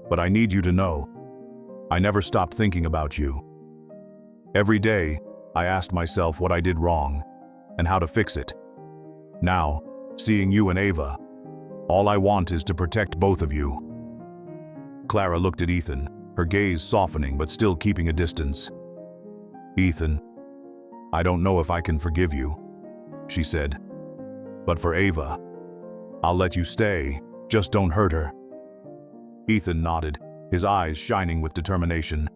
But I need you to know, I never stopped thinking about you. Every day, I asked myself what I did wrong and how to fix it. Now, seeing you and Ava, all I want is to protect both of you. Clara looked at Ethan, her gaze softening but still keeping a distance. Ethan, I don't know if I can forgive you, she said. But for Ava, I'll let you stay, just don't hurt her. Ethan nodded, his eyes shining with determination.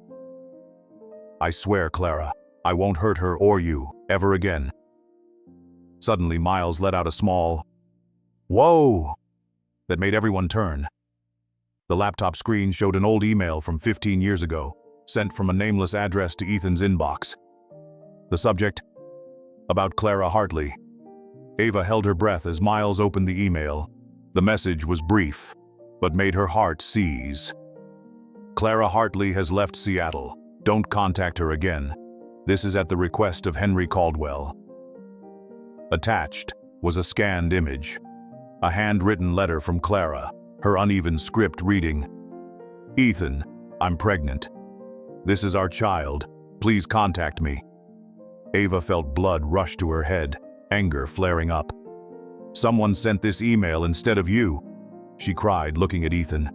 I swear, Clara, I won't hurt her or you, ever again. Suddenly, Miles let out a small, "Whoa!" that made everyone turn. The laptop screen showed an old email from 15 years ago, sent from a nameless address to Ethan's inbox. The subject? About Clara Hartley. Ava held her breath as Miles opened the email. The message was brief, but made her heart seize. Clara Hartley has left Seattle. Don't contact her again. This is at the request of Henry Caldwell. Attached was a scanned image, a handwritten letter from Clara, her uneven script reading, Ethan, I'm pregnant. This is our child. Please contact me. Ava felt blood rush to her head, anger flaring up. Someone sent this email instead of you, she cried, looking at Ethan.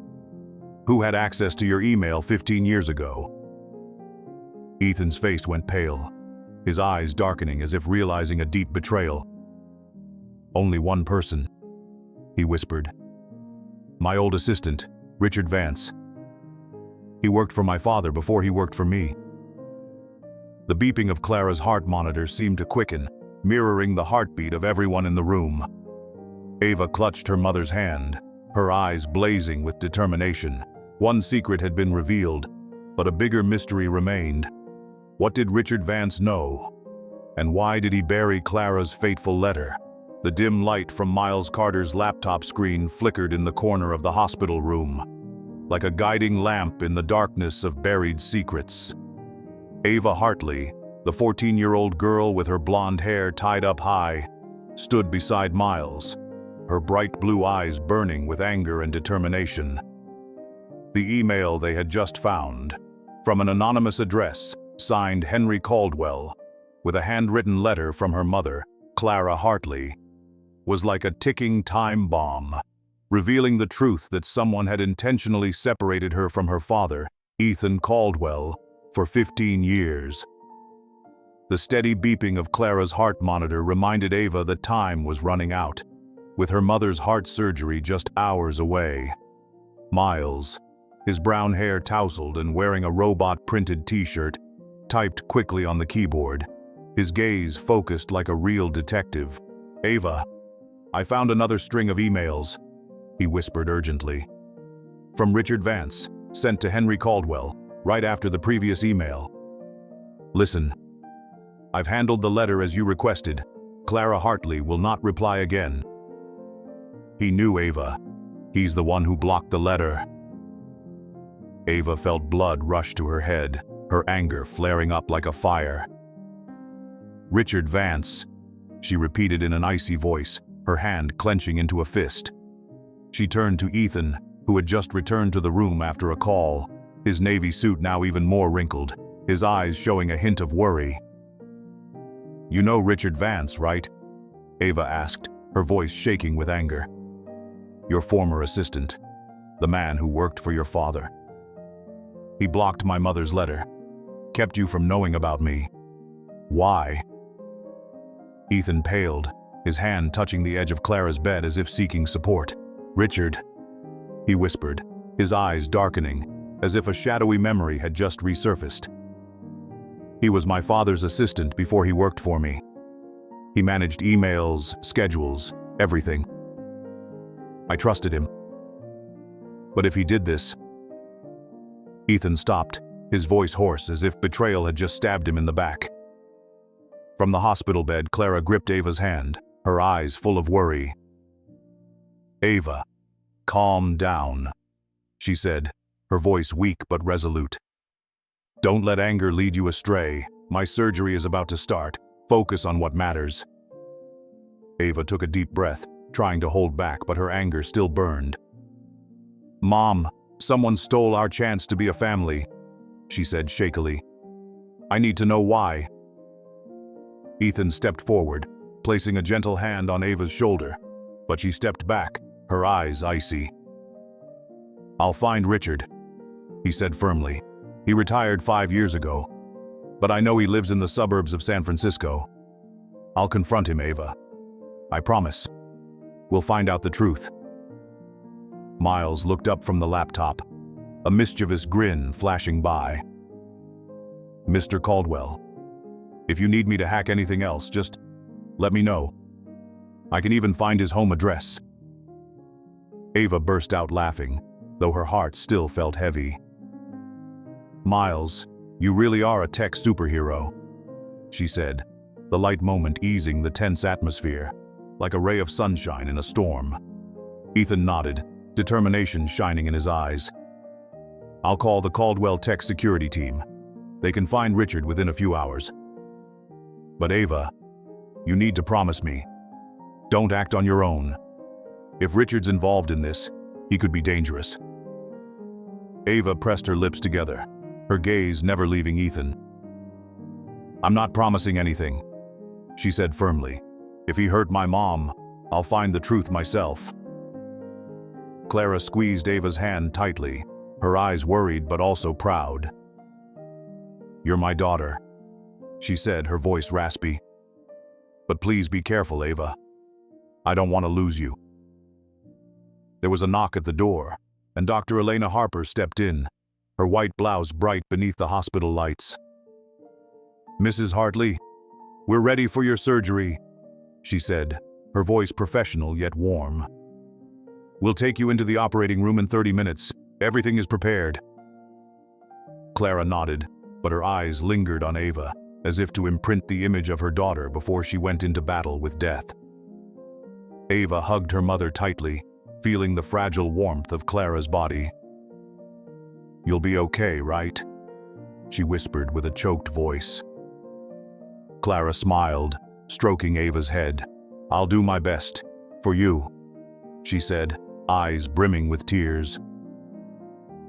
Who had access to your email 15 years ago? Ethan's face went pale, his eyes darkening as if realizing a deep betrayal. Only one person, he whispered. My old assistant, Richard Vance. He worked for my father before he worked for me. The beeping of Clara's heart monitor seemed to quicken, mirroring the heartbeat of everyone in the room. Ava clutched her mother's hand, her eyes blazing with determination. One secret had been revealed, but a bigger mystery remained. What did Richard Vance know? And why did he bury Clara's fateful letter? The dim light from Miles Carter's laptop screen flickered in the corner of the hospital room, like a guiding lamp in the darkness of buried secrets. Ava Hartley, the 14-year-old girl with her blonde hair tied up high, stood beside Miles, her bright blue eyes burning with anger and determination. The email they had just found, from an anonymous address, signed Henry Caldwell, with a handwritten letter from her mother, Clara Hartley, was like a ticking time bomb, revealing the truth that someone had intentionally separated her from her father, Ethan Caldwell, for 15 years. The steady beeping of Clara's heart monitor reminded Ava that time was running out, with her mother's heart surgery just hours away. Miles, his brown hair tousled and wearing a robot-printed t-shirt, typed quickly on the keyboard, his gaze focused like a real detective. Ava, I found another string of emails, he whispered urgently. From Richard Vance, sent to Henry Caldwell, right after the previous email. Listen. I've handled the letter as you requested. Clara Hartley will not reply again. He knew Ava. He's the one who blocked the letter. Ava felt blood rush to her head, her anger flaring up like a fire. Richard Vance, she repeated in an icy voice, her hand clenching into a fist. She turned to Ethan, who had just returned to the room after a call, his navy suit now even more wrinkled, his eyes showing a hint of worry. You know Richard Vance, right? Ava asked, her voice shaking with anger. Your former assistant, the man who worked for your father. He blocked my mother's letter, kept you from knowing about me. Why? Ethan paled, his hand touching the edge of Clara's bed as if seeking support. Richard, he whispered, his eyes darkening, as if a shadowy memory had just resurfaced. He was my father's assistant before he worked for me. He managed emails, schedules, everything. I trusted him. But if he did this... Ethan stopped, his voice hoarse as if betrayal had just stabbed him in the back. From the hospital bed, Clara gripped Ava's hand, her eyes full of worry. Ava, calm down, she said, her voice weak but resolute. Don't let anger lead you astray. My surgery is about to start. Focus on what matters. Ava took a deep breath, trying to hold back, but her anger still burned. Mom, someone stole our chance to be a family, she said shakily. I need to know why. Ethan stepped forward, placing a gentle hand on Ava's shoulder, but she stepped back, her eyes icy. I'll find Richard, he said firmly. He retired 5 years ago, but I know he lives in the suburbs of San Francisco. I'll confront him, Ava. I promise. We'll find out the truth. Miles looked up from the laptop, a mischievous grin flashing by. Mr. Caldwell, if you need me to hack anything else, just let me know. I can even find his home address. Ava burst out laughing, though her heart still felt heavy. Miles, you really are a tech superhero, she said, the light moment easing the tense atmosphere, like a ray of sunshine in a storm. Ethan nodded, determination shining in his eyes. I'll call the Caldwell Tech security team. They can find Richard within a few hours. But Ava, you need to promise me. Don't act on your own. If Richard's involved in this, he could be dangerous. Ava pressed her lips together, her gaze never leaving Ethan. I'm not promising anything, she said firmly. If he hurt my mom, I'll find the truth myself. Clara squeezed Ava's hand tightly, her eyes worried but also proud. You're my daughter, she said, her voice raspy. But please be careful, Ava. I don't want to lose you. There was a knock at the door, and Dr. Elena Harper stepped in, her white blouse bright beneath the hospital lights. Mrs. Hartley, we're ready for your surgery, she said, her voice professional yet warm. We'll take you into the operating room in 30 minutes. Everything is prepared. Clara nodded, but her eyes lingered on Ava, as if to imprint the image of her daughter before she went into battle with death. Ava hugged her mother tightly, feeling the fragile warmth of Clara's body. You'll be okay, right? She whispered with a choked voice. Clara smiled, stroking Ava's head. I'll do my best. For you, she said, eyes brimming with tears.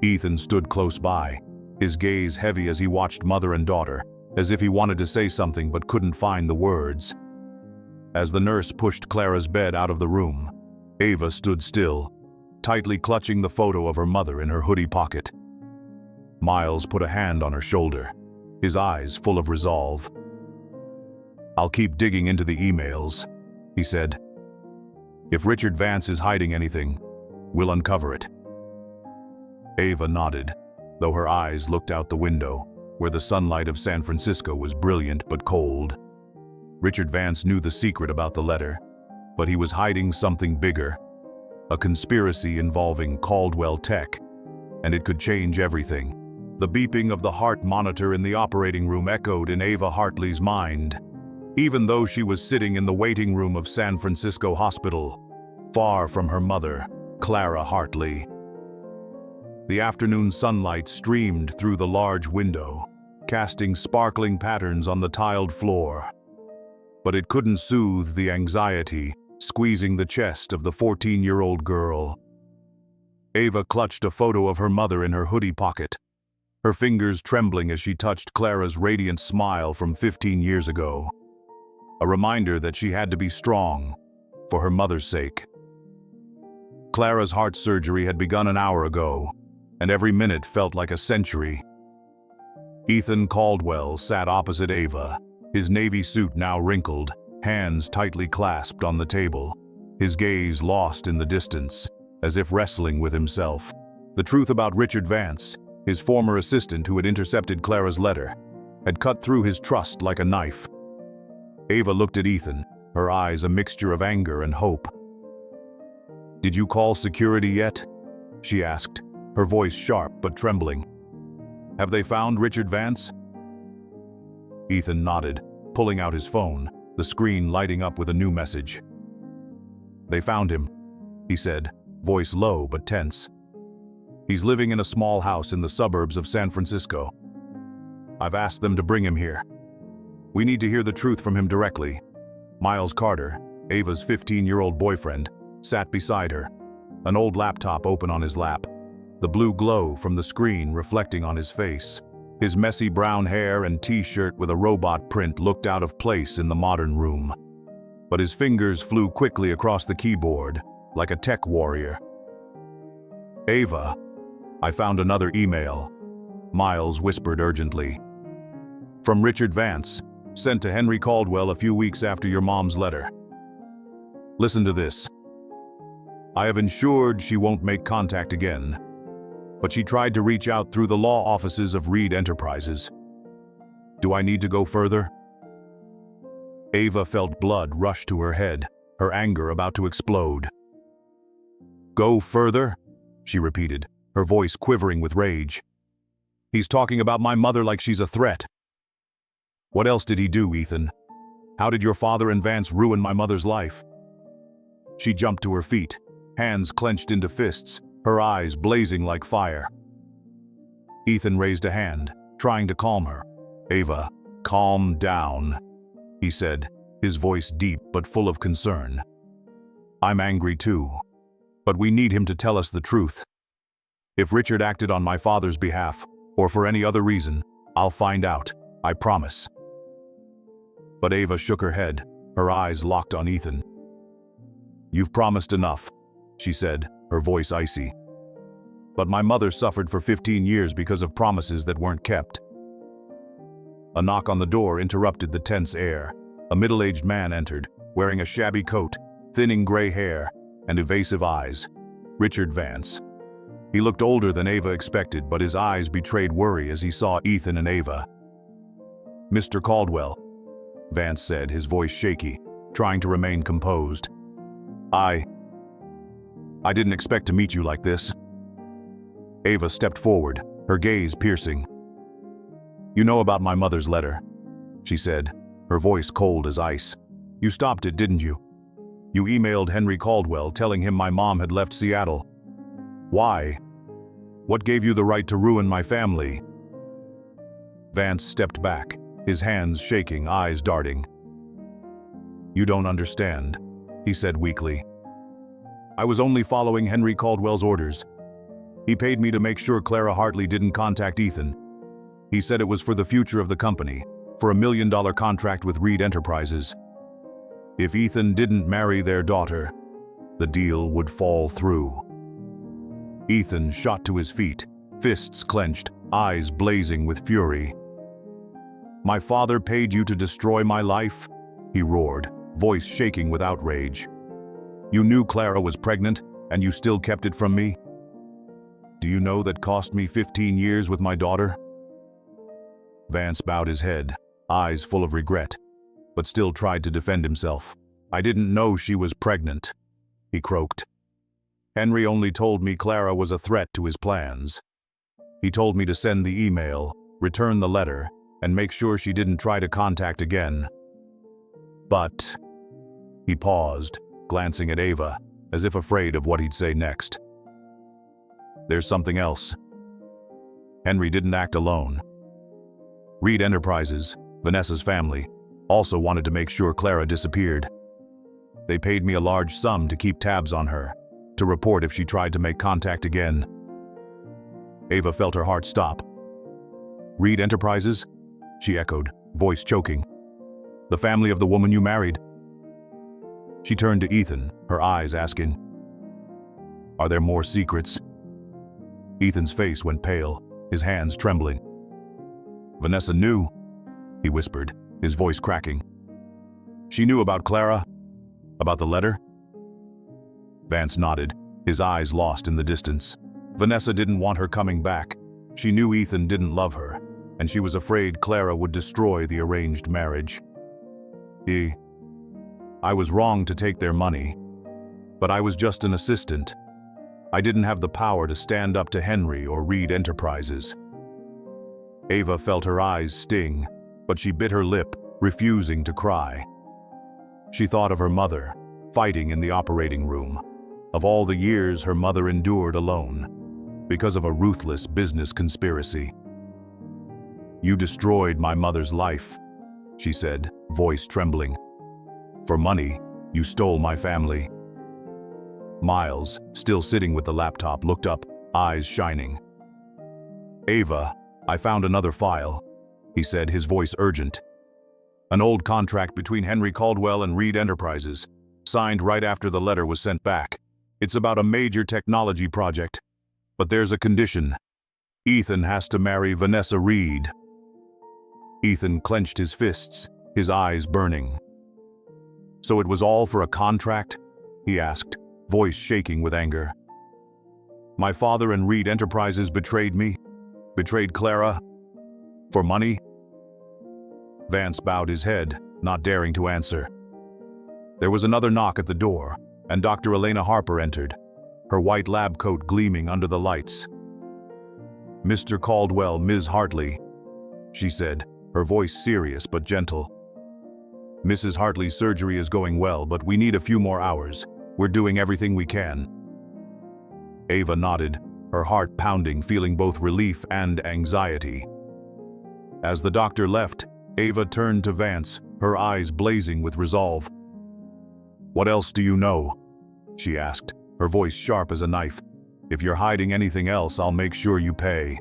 Ethan stood close by, his gaze heavy as he watched mother and daughter, as if he wanted to say something but couldn't find the words. As the nurse pushed Clara's bed out of the room, Ava stood still, tightly clutching the photo of her mother in her hoodie pocket. Miles put a hand on her shoulder, his eyes full of resolve. I'll keep digging into the emails, he said. If Richard Vance is hiding anything, we'll uncover it. Ava nodded, though her eyes looked out the window, where the sunlight of San Francisco was brilliant but cold. Richard Vance knew the secret about the letter, but he was hiding something bigger, a conspiracy involving Caldwell Tech, and it could change everything. The beeping of the heart monitor in the operating room echoed in Ava Hartley's mind, even though she was sitting in the waiting room of San Francisco Hospital, far from her mother, Clara Hartley. The afternoon sunlight streamed through the large window, casting sparkling patterns on the tiled floor. But it couldn't soothe the anxiety squeezing the chest of the 14-year-old girl. Ava clutched a photo of her mother in her hoodie pocket, her fingers trembling as she touched Clara's radiant smile from 15 years ago. A reminder that she had to be strong, for her mother's sake. Clara's heart surgery had begun an hour ago, and every minute felt like a century. Ethan Caldwell sat opposite Ava, his navy suit now wrinkled, hands tightly clasped on the table, his gaze lost in the distance, as if wrestling with himself. The truth about Richard Vance, his former assistant who had intercepted Clara's letter, had cut through his trust like a knife. Ava looked at Ethan, her eyes a mixture of anger and hope. "Did you call security yet?" she asked, her voice sharp but trembling. "Have they found Richard Vance?" Ethan nodded, pulling out his phone, the screen lighting up with a new message. "They found him," he said, voice low but tense. "He's living in a small house in the suburbs of San Francisco. I've asked them to bring him here. We need to hear the truth from him directly." Miles Carter, Ava's 15-year-old boyfriend, sat beside her, an old laptop open on his lap, the blue glow from the screen reflecting on his face. His messy brown hair and t-shirt with a robot print looked out of place in the modern room. But his fingers flew quickly across the keyboard, like a tech warrior. "Ava, I found another email," Miles whispered urgently. "From Richard Vance, sent to Henry Caldwell a few weeks after your mom's letter. Listen to this. I have ensured she won't make contact again, but she tried to reach out through the law offices of Reed Enterprises. Do I need to go further?" Ava felt blood rush to her head, her anger about to explode. "Go further?" she repeated, her voice quivering with rage. "He's talking about my mother like she's a threat. What else did he do, Ethan? How did your father and Vance ruin my mother's life?" She jumped to her feet, hands clenched into fists, her eyes blazing like fire. Ethan raised a hand, trying to calm her. "Ava, calm down," he said, his voice deep but full of concern. "I'm angry too, but we need him to tell us the truth. If Richard acted on my father's behalf, or for any other reason, I'll find out, I promise." But Ava shook her head, her eyes locked on Ethan. "You've promised enough," she said, her voice icy. "But my mother suffered for 15 years because of promises that weren't kept." A knock on the door interrupted the tense air. A middle-aged man entered, wearing a shabby coat, thinning gray hair, and evasive eyes. Richard Vance. He looked older than Ava expected, but his eyes betrayed worry as he saw Ethan and Ava. "Mr. Caldwell," Vance said, his voice shaky, trying to remain composed. I didn't expect to meet you like this." Ava stepped forward, her gaze piercing. "You know about my mother's letter," she said, her voice cold as ice. "You stopped it, didn't you? You emailed Henry Caldwell telling him my mom had left Seattle. Why? What gave you the right to ruin my family?" Vance stepped back, his hands shaking, eyes darting. "You don't understand," he said weakly. "I was only following Henry Caldwell's orders. He paid me to make sure Clara Hartley didn't contact Ethan. He said it was for the future of the company, for $1 million contract with Reed Enterprises. If Ethan didn't marry their daughter, the deal would fall through." Ethan shot to his feet, fists clenched, eyes blazing with fury. "My father paid you to destroy my life?" he roared, voice shaking with outrage. "You knew Clara was pregnant, and you still kept it from me? Do you know that cost me 15 years with my daughter?" Vance bowed his head, eyes full of regret, but still tried to defend himself. "I didn't know she was pregnant," he croaked. "Henry only told me Clara was a threat to his plans." He told me to send the email, return the letter, and make sure she didn't try to contact again. But... He paused, glancing at Ava, as if afraid of what he'd say next. There's something else. Henry didn't act alone. Reed Enterprises, Vanessa's family, also wanted to make sure Clara disappeared. They paid me a large sum to keep tabs on her, to report if she tried to make contact again. Ava felt her heart stop. Reed Enterprises? She echoed, voice choking. The family of the woman you married? She turned to Ethan, her eyes asking, Are there more secrets? Ethan's face went pale, his hands trembling. Vanessa knew, he whispered, his voice cracking. She knew about Clara? About the letter? Vance nodded, his eyes lost in the distance. Vanessa didn't want her coming back. She knew Ethan didn't love her, and she was afraid Clara would destroy the arranged marriage. I was wrong to take their money, but I was just an assistant. I didn't have the power to stand up to Henry or Reed Enterprises. Ava felt her eyes sting, but she bit her lip, refusing to cry. She thought of her mother, fighting in the operating room, of all the years her mother endured alone, because of a ruthless business conspiracy. You destroyed my mother's life, she said, voice trembling. For money, you stole my family. Miles, still sitting with the laptop, looked up, eyes shining. Ava, I found another file, he said, his voice urgent. An old contract between Henry Caldwell and Reed Enterprises, signed right after the letter was sent back. It's about a major technology project. But there's a condition. Ethan has to marry Vanessa Reed. Ethan clenched his fists, his eyes burning. So it was all for a contract? He asked, voice shaking with anger. My father and Reed Enterprises betrayed me? Betrayed Clara? For money? Vance bowed his head, not daring to answer. There was another knock at the door, and Dr. Elena Harper entered, her white lab coat gleaming under the lights. Mr. Caldwell, Ms. Hartley, she said, her voice serious but gentle. Mrs. Hartley's surgery is going well, but we need a few more hours. We're doing everything we can. Ava nodded, her heart pounding, feeling both relief and anxiety. As the doctor left, Ava turned to Vance, her eyes blazing with resolve. What else do you know? She asked, her voice sharp as a knife. If you're hiding anything else, I'll make sure you pay.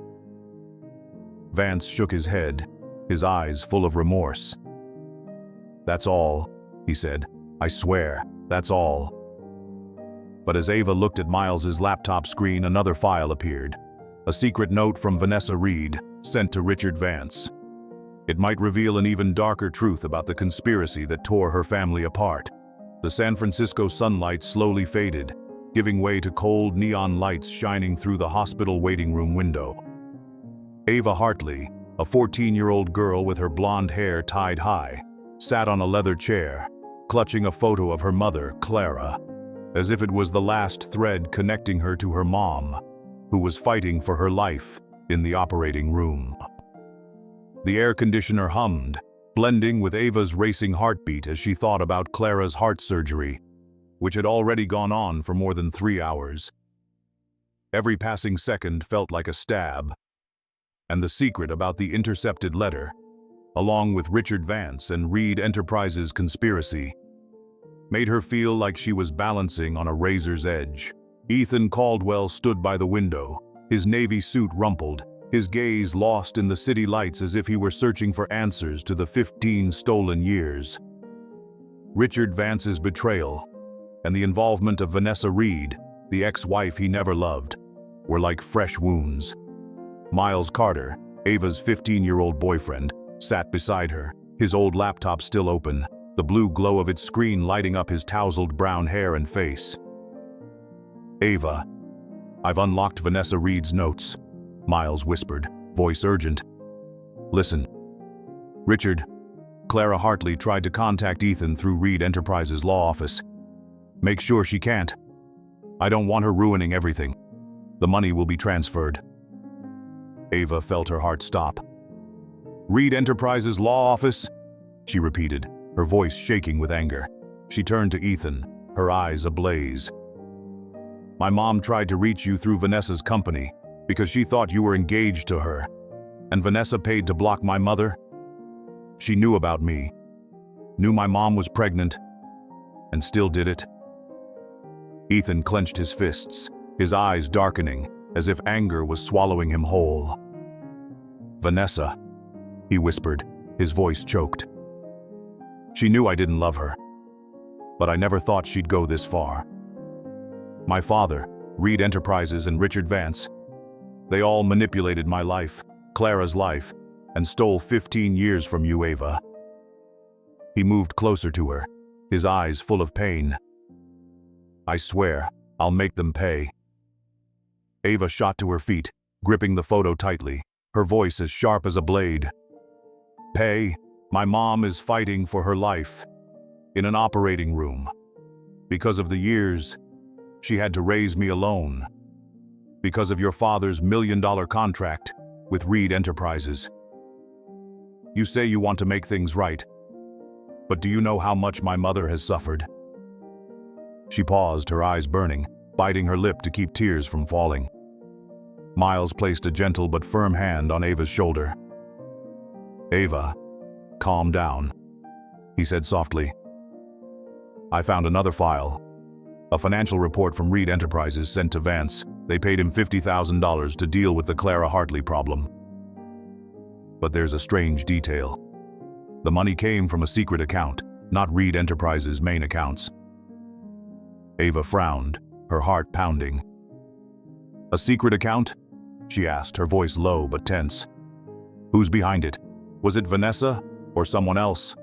Vance shook his head, his eyes full of remorse. That's all, he said. I swear, that's all. But as Ava looked at Miles's laptop screen, another file appeared. A secret note from Vanessa Reed, sent to Richard Vance. It might reveal an even darker truth about the conspiracy that tore her family apart. The San Francisco sunlight slowly faded, giving way to cold neon lights shining through the hospital waiting room window. Ava Hartley, a 14-year-old girl with her blonde hair tied high, sat on a leather chair, clutching a photo of her mother, Clara, as if it was the last thread connecting her to her mom, who was fighting for her life in the operating room. The air conditioner hummed, blending with Ava's racing heartbeat as she thought about Clara's heart surgery, which had already gone on for more than 3 hours. Every passing second felt like a stab, and the secret about the intercepted letter, along with Richard Vance and Reed Enterprises' conspiracy, made her feel like she was balancing on a razor's edge. Ethan Caldwell stood by the window, his navy suit rumpled, his gaze lost in the city lights as if he were searching for answers to the 15 stolen years. Richard Vance's betrayal and the involvement of Vanessa Reed, the ex-wife he never loved, were like fresh wounds. Miles Carter, Ava's 15-year-old boyfriend, sat beside her, his old laptop still open, the blue glow of its screen lighting up his tousled brown hair and face. Ava, I've unlocked Vanessa Reed's notes, Miles whispered, voice urgent. Listen. Richard, Clara Hartley tried to contact Ethan through Reed Enterprises' law office. Make sure she can't. I don't want her ruining everything. The money will be transferred. Ava felt her heart stop. "Reed Enterprises Law Office?" she repeated, her voice shaking with anger. She turned to Ethan, her eyes ablaze. "My mom tried to reach you through Vanessa's company because she thought you were engaged to her. And Vanessa paid to block my mother? She knew about me, knew my mom was pregnant, and still did it?" Ethan clenched his fists, his eyes darkening, as if anger was swallowing him whole. "Vanessa," he whispered, his voice choked. "She knew I didn't love her, but I never thought she'd go this far. My father, Reed Enterprises, and Richard Vance, they all manipulated my life, Clara's life, and stole 15 years from you, Ava." He moved closer to her, his eyes full of pain. "I swear, I'll make them pay." Ava shot to her feet, gripping the photo tightly, her voice as sharp as a blade. "Pay? My mom is fighting for her life. In an operating room. Because of the years she had to raise me alone. Because of your father's $1 million contract with Reed Enterprises. You say you want to make things right, but do you know how much my mother has suffered?" She paused, her eyes burning, biting her lip to keep tears from falling. Miles placed a gentle but firm hand on Ava's shoulder. "Ava, calm down," he said softly. "I found another file. A financial report from Reed Enterprises sent to Vance. They paid him $50,000 to deal with the Clara Hartley problem. But there's a strange detail. The money came from a secret account, not Reed Enterprises' main accounts." Ava frowned, her heart pounding. "A secret account?" she asked, her voice low but tense. "Who's behind it? Was it Vanessa or someone else?"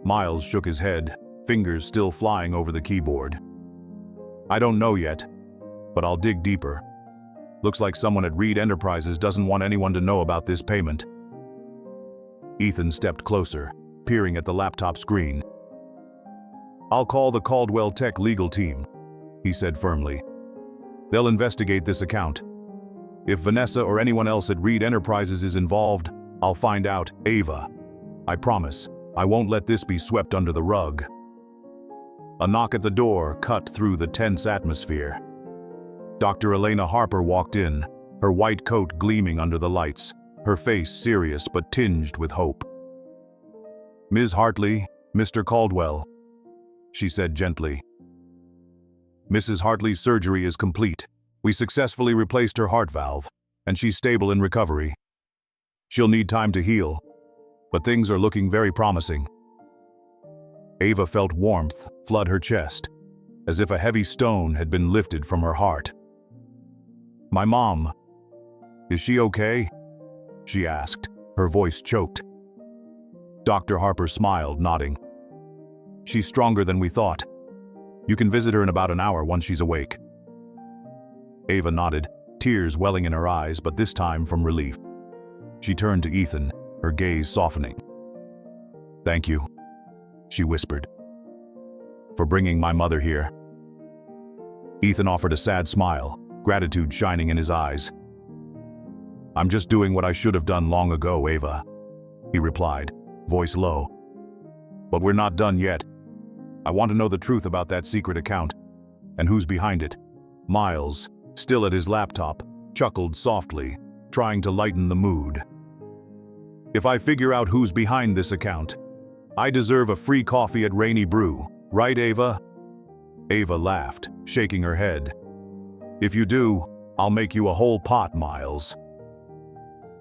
Miles shook his head, fingers still flying over the keyboard. "I don't know yet, but I'll dig deeper. Looks like someone at Reed Enterprises doesn't want anyone to know about this payment." Ethan stepped closer, peering at the laptop screen. "I'll call the Caldwell Tech legal team," he said firmly. "They'll investigate this account. If Vanessa or anyone else at Reed Enterprises is involved, I'll find out. Ava, I promise, I won't let this be swept under the rug." A knock at the door cut through the tense atmosphere. Dr. Elena Harper walked in, her white coat gleaming under the lights, her face serious but tinged with hope. "Ms. Hartley, Mr. Caldwell," she said gently. "Mrs. Hartley's surgery is complete. We successfully replaced her heart valve, and she's stable in recovery. She'll need time to heal, but things are looking very promising." Ava felt warmth flood her chest, as if a heavy stone had been lifted from her heart. "My mom, is she okay?" she asked, her voice choked. Dr. Harper smiled, nodding. "She's stronger than we thought. You can visit her in about an hour once she's awake." Ava nodded, tears welling in her eyes, but this time from relief. She turned to Ethan, her gaze softening. "Thank you," she whispered, "for bringing my mother here." Ethan offered a sad smile, gratitude shining in his eyes. "I'm just doing what I should have done long ago, Ava," he replied, voice low. "But we're not done yet. I want to know the truth about that secret account, and who's behind it." Miles, still at his laptop, chuckled softly, trying to lighten the mood. "If I figure out who's behind this account, I deserve a free coffee at Rainy Brew, right, Ava?" Ava laughed, shaking her head. "If you do, I'll make you a whole pot, Miles."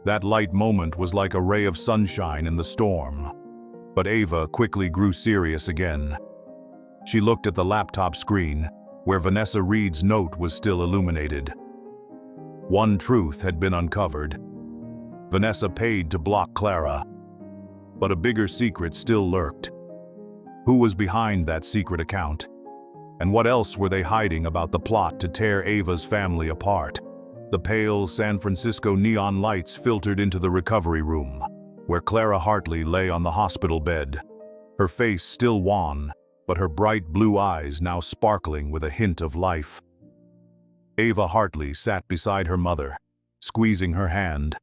That light moment was like a ray of sunshine in the storm. But Ava quickly grew serious again. She looked at the laptop screen, where Vanessa Reed's note was still illuminated. One truth had been uncovered. Vanessa paid to block Clara. But a bigger secret still lurked. Who was behind that secret account? And what else were they hiding about the plot to tear Ava's family apart? The pale San Francisco neon lights filtered into the recovery room, where Clara Hartley lay on the hospital bed, her face still wan, but her bright blue eyes now sparkling with a hint of life. Ava Hartley sat beside her mother, squeezing her hand,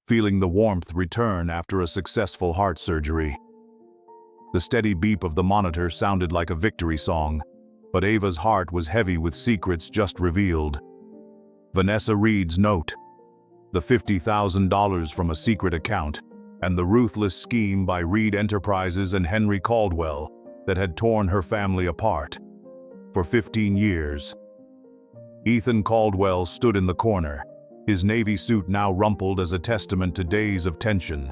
feeling the warmth return after a successful heart surgery. The steady beep of the monitor sounded like a victory song, but Ava's heart was heavy with secrets just revealed. Vanessa Reed's note, the $50,000 from a secret account, and the ruthless scheme by Reed Enterprises and Henry Caldwell that had torn her family apart. For 15 years. Ethan Caldwell stood in the corner, his navy suit now rumpled as a testament to days of tension,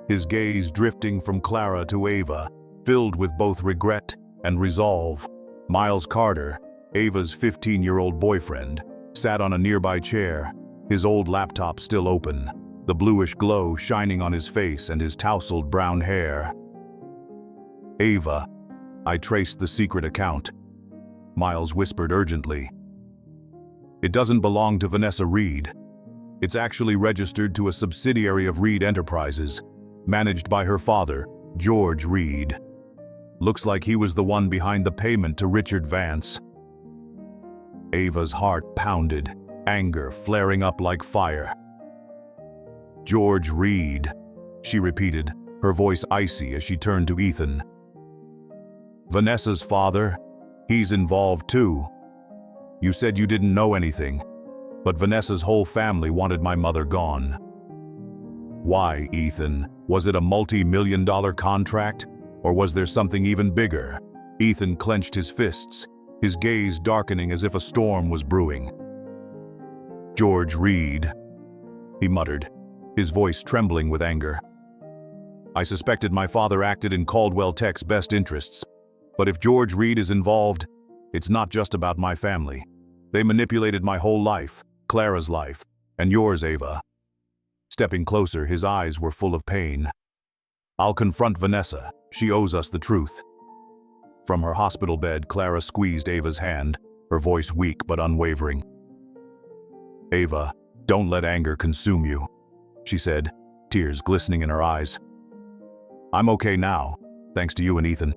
his gaze drifting from Clara to Ava, filled with both regret and resolve. Miles Carter, Ava's 15-year-old boyfriend, sat on a nearby chair, his old laptop still open, the bluish glow shining on his face and his tousled brown hair. "Ava, I traced the secret account," Miles whispered urgently. "It doesn't belong to Vanessa Reed. It's actually registered to a subsidiary of Reed Enterprises, managed by her father, George Reed. Looks like he was the one behind the payment to Richard Vance." Ava's heart pounded, anger flaring up like fire. "George Reed," she repeated, her voice icy as she turned to Ethan. "Vanessa's father? He's involved too. You said you didn't know anything, but Vanessa's whole family wanted my mother gone." "Why, Ethan? Was it a multi-million-dollar contract? Or was there something even bigger?" Ethan clenched his fists, his gaze darkening as if a storm was brewing. "George Reed," he muttered, his voice trembling with anger. "I suspected my father acted in Caldwell Tech's best interests. But if George Reed is involved, it's not just about my family. They manipulated my whole life, Clara's life, and yours, Ava." Stepping closer, his eyes were full of pain. "I'll confront Vanessa. She owes us the truth." From her hospital bed, Clara squeezed Ava's hand, her voice weak but unwavering. "Ava, don't let anger consume you," she said, tears glistening in her eyes. "I'm okay now, thanks to you and Ethan.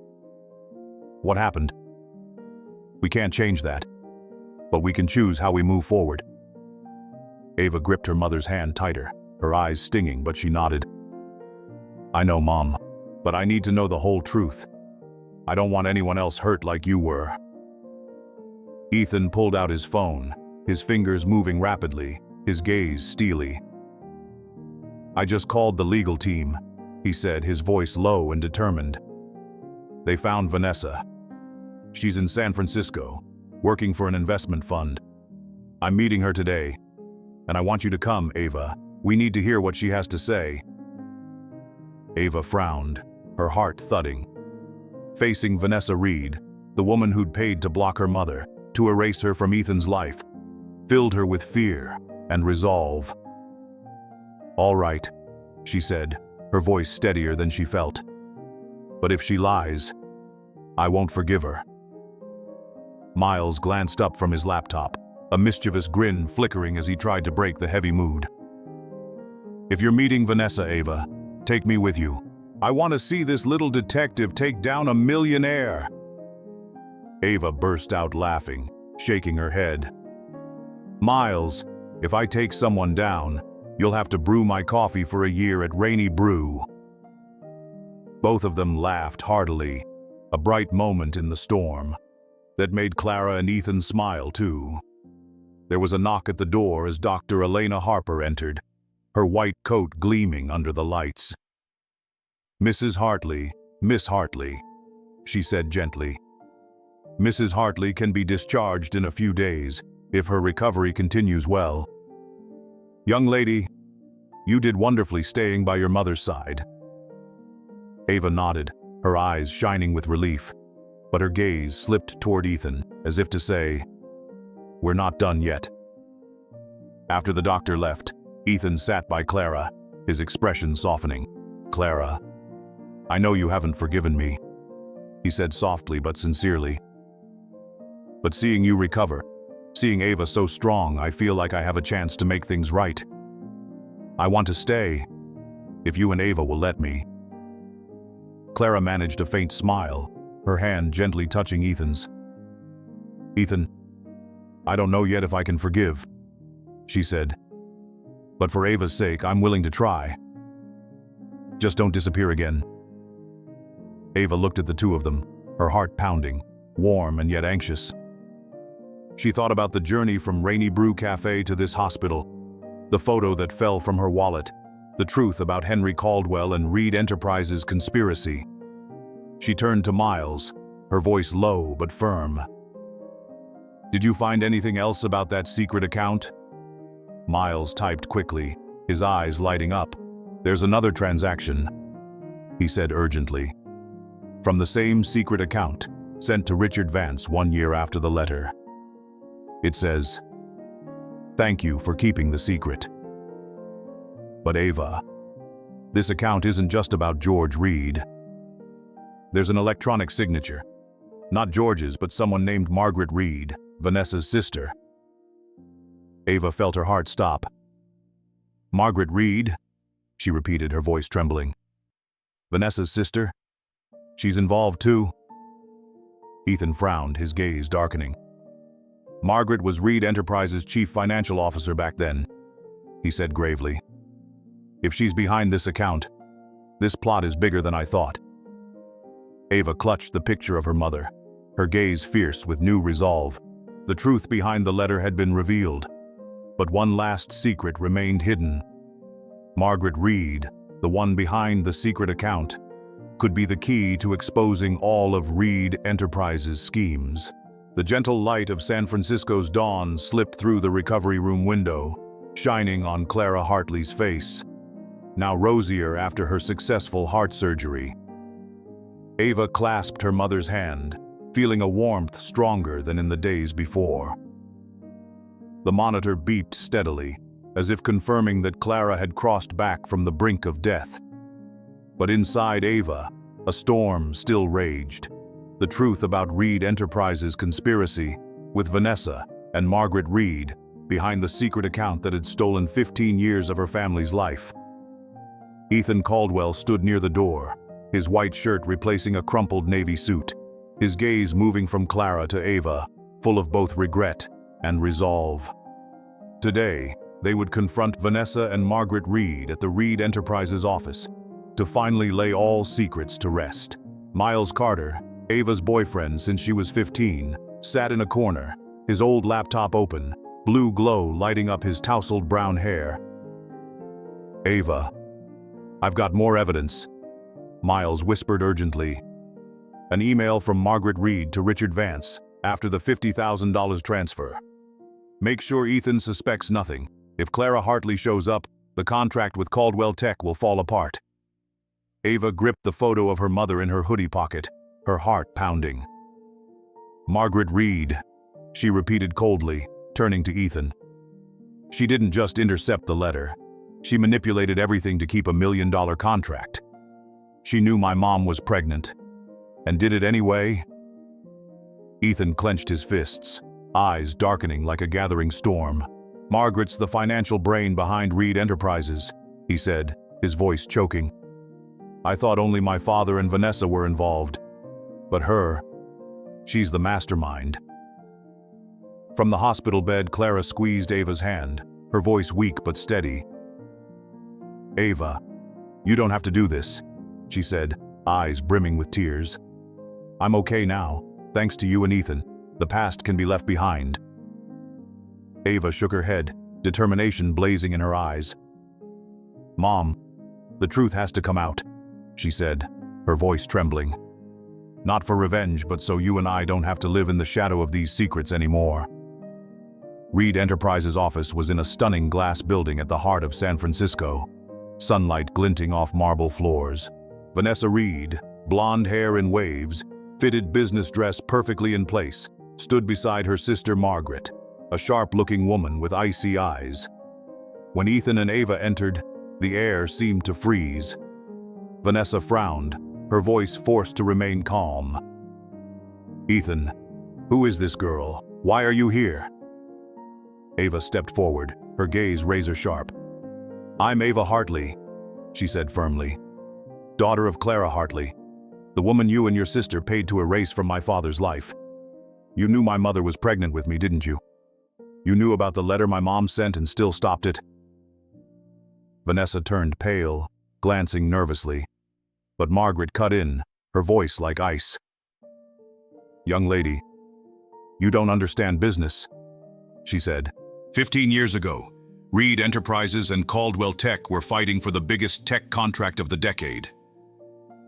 What happened? We can't change that, but we can choose how we move forward." Ava gripped her mother's hand tighter, her eyes stinging, but she nodded. "I know, Mom, but I need to know the whole truth. I don't want anyone else hurt like you were." Ethan pulled out his phone, his fingers moving rapidly, his gaze steely. "I just called the legal team," he said, his voice low and determined. "They found Vanessa. She's in San Francisco, working for an investment fund. I'm meeting her today, and I want you to come, Ava. We need to hear what she has to say." Ava frowned, her heart thudding. Facing Vanessa Reed, the woman who'd paid to block her mother, to erase her from Ethan's life, filled her with fear and resolve. "All right," she said, her voice steadier than she felt. "But if she lies, I won't forgive her." Miles glanced up from his laptop, a mischievous grin flickering as he tried to break the heavy mood. "If you're meeting Vanessa, Ava, take me with you. I want to see this little detective take down a millionaire." Ava burst out laughing, shaking her head. "Miles, if I take someone down, you'll have to brew my coffee for a year at Rainy Brew." Both of them laughed heartily, a bright moment in the storm that made Clara and Ethan smile too. There was a knock at the door as Dr. Elena Harper entered, her white coat gleaming under the lights. "Mrs. Hartley, Miss Hartley," she said gently. "Mrs. Hartley can be discharged in a few days if her recovery continues well. Young lady, you did wonderfully staying by your mother's side." Ava nodded, her eyes shining with relief, but her gaze slipped toward Ethan, as if to say, "We're not done yet." After the doctor left, Ethan sat by Clara, his expression softening. "Clara, I know you haven't forgiven me," he said softly but sincerely. "But seeing you recover, seeing Ava so strong, I feel like I have a chance to make things right. I want to stay, if you and Ava will let me." Clara managed a faint smile, her hand gently touching Ethan's. "Ethan, I don't know yet if I can forgive," she said. But for Ava's sake, I'm willing to try. Just don't disappear again." Ava looked at the two of them, her heart pounding, warm and yet anxious. She thought about the journey from Rainy Brew café to this hospital, the photo that fell from her wallet, the truth about Henry Caldwell and Reed Enterprises' conspiracy. She turned to Miles, her voice low but firm. "Did you find anything else about that secret account?" Miles typed quickly, his eyes lighting up. "There's another transaction," he said urgently. "From the same secret account, sent to Richard Vance 1 year after the letter. It says, 'Thank you for keeping the secret.'" "But Ava, this account isn't just about George Reed. There's an electronic signature. Not George's, but someone named Margaret Reed, Vanessa's sister." Ava felt her heart stop. "Margaret Reed?" she repeated, her voice trembling. "Vanessa's sister? She's involved too?" Ethan frowned, his gaze darkening. "Margaret was Reed Enterprises' chief financial officer back then," he said gravely. "If she's behind this account, this plot is bigger than I thought." Ava clutched the picture of her mother, her gaze fierce with new resolve. The truth behind the letter had been revealed, but one last secret remained hidden. Margaret Reed, the one behind the secret account, could be the key to exposing all of Reed Enterprises' schemes. The gentle light of San Francisco's dawn slipped through the recovery room window, shining on Clara Hartley's face, now rosier after her successful heart surgery. Ava clasped her mother's hand, feeling a warmth stronger than in the days before. The monitor beeped steadily, as if confirming that Clara had crossed back from the brink of death. But inside Ava, a storm still raged. The truth about Reed Enterprises' conspiracy, with Vanessa and Margaret Reed behind the secret account that had stolen 15 years of her family's life. Ethan Caldwell stood near the door, his white shirt replacing a crumpled navy suit, his gaze moving from Clara to Ava, full of both regret and resolve. Today, they would confront Vanessa and Margaret Reed at the Reed Enterprises office to finally lay all secrets to rest. Miles Carter, Ava's boyfriend since she was 15, sat in a corner, his old laptop open, blue glow lighting up his tousled brown hair. "Ava, I've got more evidence," Miles whispered urgently. "An email from Margaret Reed to Richard Vance after the $50,000 transfer. Make sure Ethan suspects nothing. If Clara Hartley shows up, the contract with Caldwell Tech will fall apart." Ava gripped the photo of her mother in her hoodie pocket, her heart pounding. "Margaret Reed," she repeated coldly, turning to Ethan. "She didn't just intercept the letter. She manipulated everything to keep $1 million contract. She knew my mom was pregnant, and did it anyway." Ethan clenched his fists, eyes darkening like a gathering storm. "Margaret's the financial brain behind Reed Enterprises," he said, his voice choking. "I thought only my father and Vanessa were involved. But she's the mastermind." From the hospital bed, Clara squeezed Ava's hand, her voice weak but steady. "Ava, you don't have to do this," she said, eyes brimming with tears. "I'm okay now, thanks to you and Ethan. The past can be left behind." Ava shook her head, determination blazing in her eyes. "Mom, the truth has to come out," she said, her voice trembling. "Not for revenge, but so you and I don't have to live in the shadow of these secrets anymore." Reed Enterprises' office was in a stunning glass building at the heart of San Francisco, sunlight glinting off marble floors. Vanessa Reed, blonde hair in waves, fitted business dress perfectly in place, stood beside her sister Margaret, a sharp-looking woman with icy eyes. When Ethan and Ava entered, the air seemed to freeze. Vanessa frowned, her voice forced to remain calm. "Ethan, who is this girl? Why are you here?" Ava stepped forward, her gaze razor-sharp. "I'm Ava Hartley," she said firmly. "Daughter of Clara Hartley, the woman you and your sister paid to erase from my father's life. You knew my mother was pregnant with me, didn't you? You knew about the letter my mom sent and still stopped it." Vanessa turned pale, glancing nervously. But Margaret cut in, her voice like ice. "Young lady, you don't understand business," she said. 15 years ago, Reed Enterprises and Caldwell Tech were fighting for the biggest tech contract of the decade.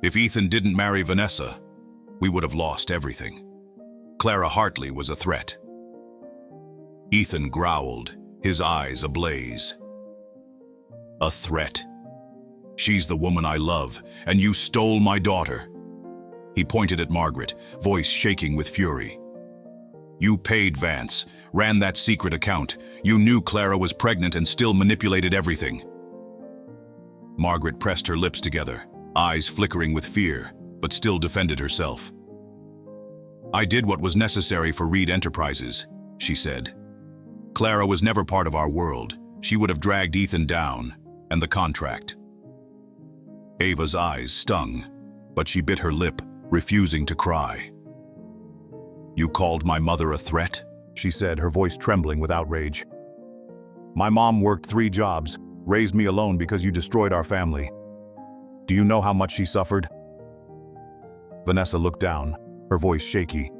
If Ethan didn't marry Vanessa, we would have lost everything. Clara Hartley was a threat. Ethan growled, his eyes ablaze. "A threat? She's the woman I love, and you stole my daughter." He pointed at Margaret, voice shaking with fury. "You paid Vance, ran that secret account. You knew Clara was pregnant and still manipulated everything." Margaret pressed her lips together, eyes flickering with fear, but still defended herself. "I did what was necessary for Reed Enterprises," she said. "Clara was never part of our world. She would have dragged Ethan down, and the contract." Ava's eyes stung, but she bit her lip, refusing to cry. "You called my mother a threat?" she said, her voice trembling with outrage. "My mom worked 3 jobs, raised me alone because you destroyed our family. Do you know how much she suffered?" Vanessa looked down, her voice shaky.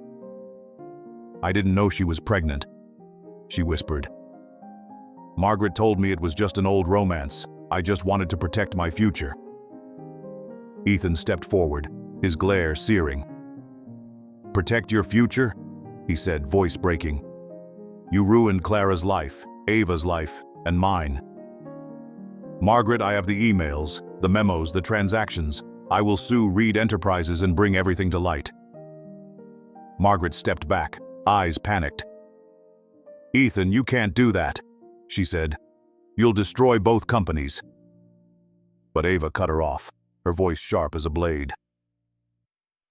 "I didn't know she was pregnant," she whispered. "Margaret told me it was just an old romance. I just wanted to protect my future." Ethan stepped forward, his glare searing. "Protect your future?" he said, voice breaking. "You ruined Clara's life, Ava's life, and mine. Margaret, I have the emails, the memos, the transactions. I will sue Reed Enterprises and bring everything to light." Margaret stepped back, eyes panicked. "Ethan, you can't do that," she said. "You'll destroy both companies." But Ava cut her off, her voice sharp as a blade.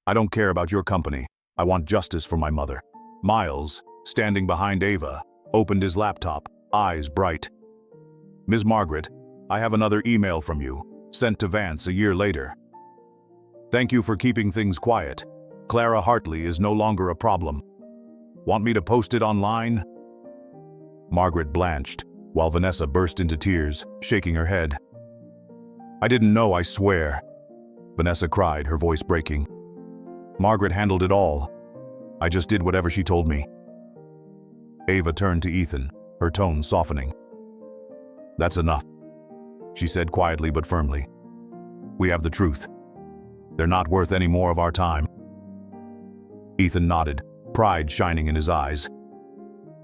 "I don't care about your company. I want justice for my mother." Miles, standing behind Ava, opened his laptop, eyes bright. "Ms. Margaret, I have another email from you, sent to Vance a year later. Thank you for keeping things quiet. Clara Hartley is no longer a problem. Want me to post it online?" Margaret blanched, while Vanessa burst into tears, shaking her head. "I didn't know, I swear," Vanessa cried, her voice breaking. "Margaret handled it all. I just did whatever she told me." Ava turned to Ethan, her tone softening. "That's enough," she said quietly but firmly. "We have the truth. They're not worth any more of our time." Ethan nodded, pride shining in his eyes.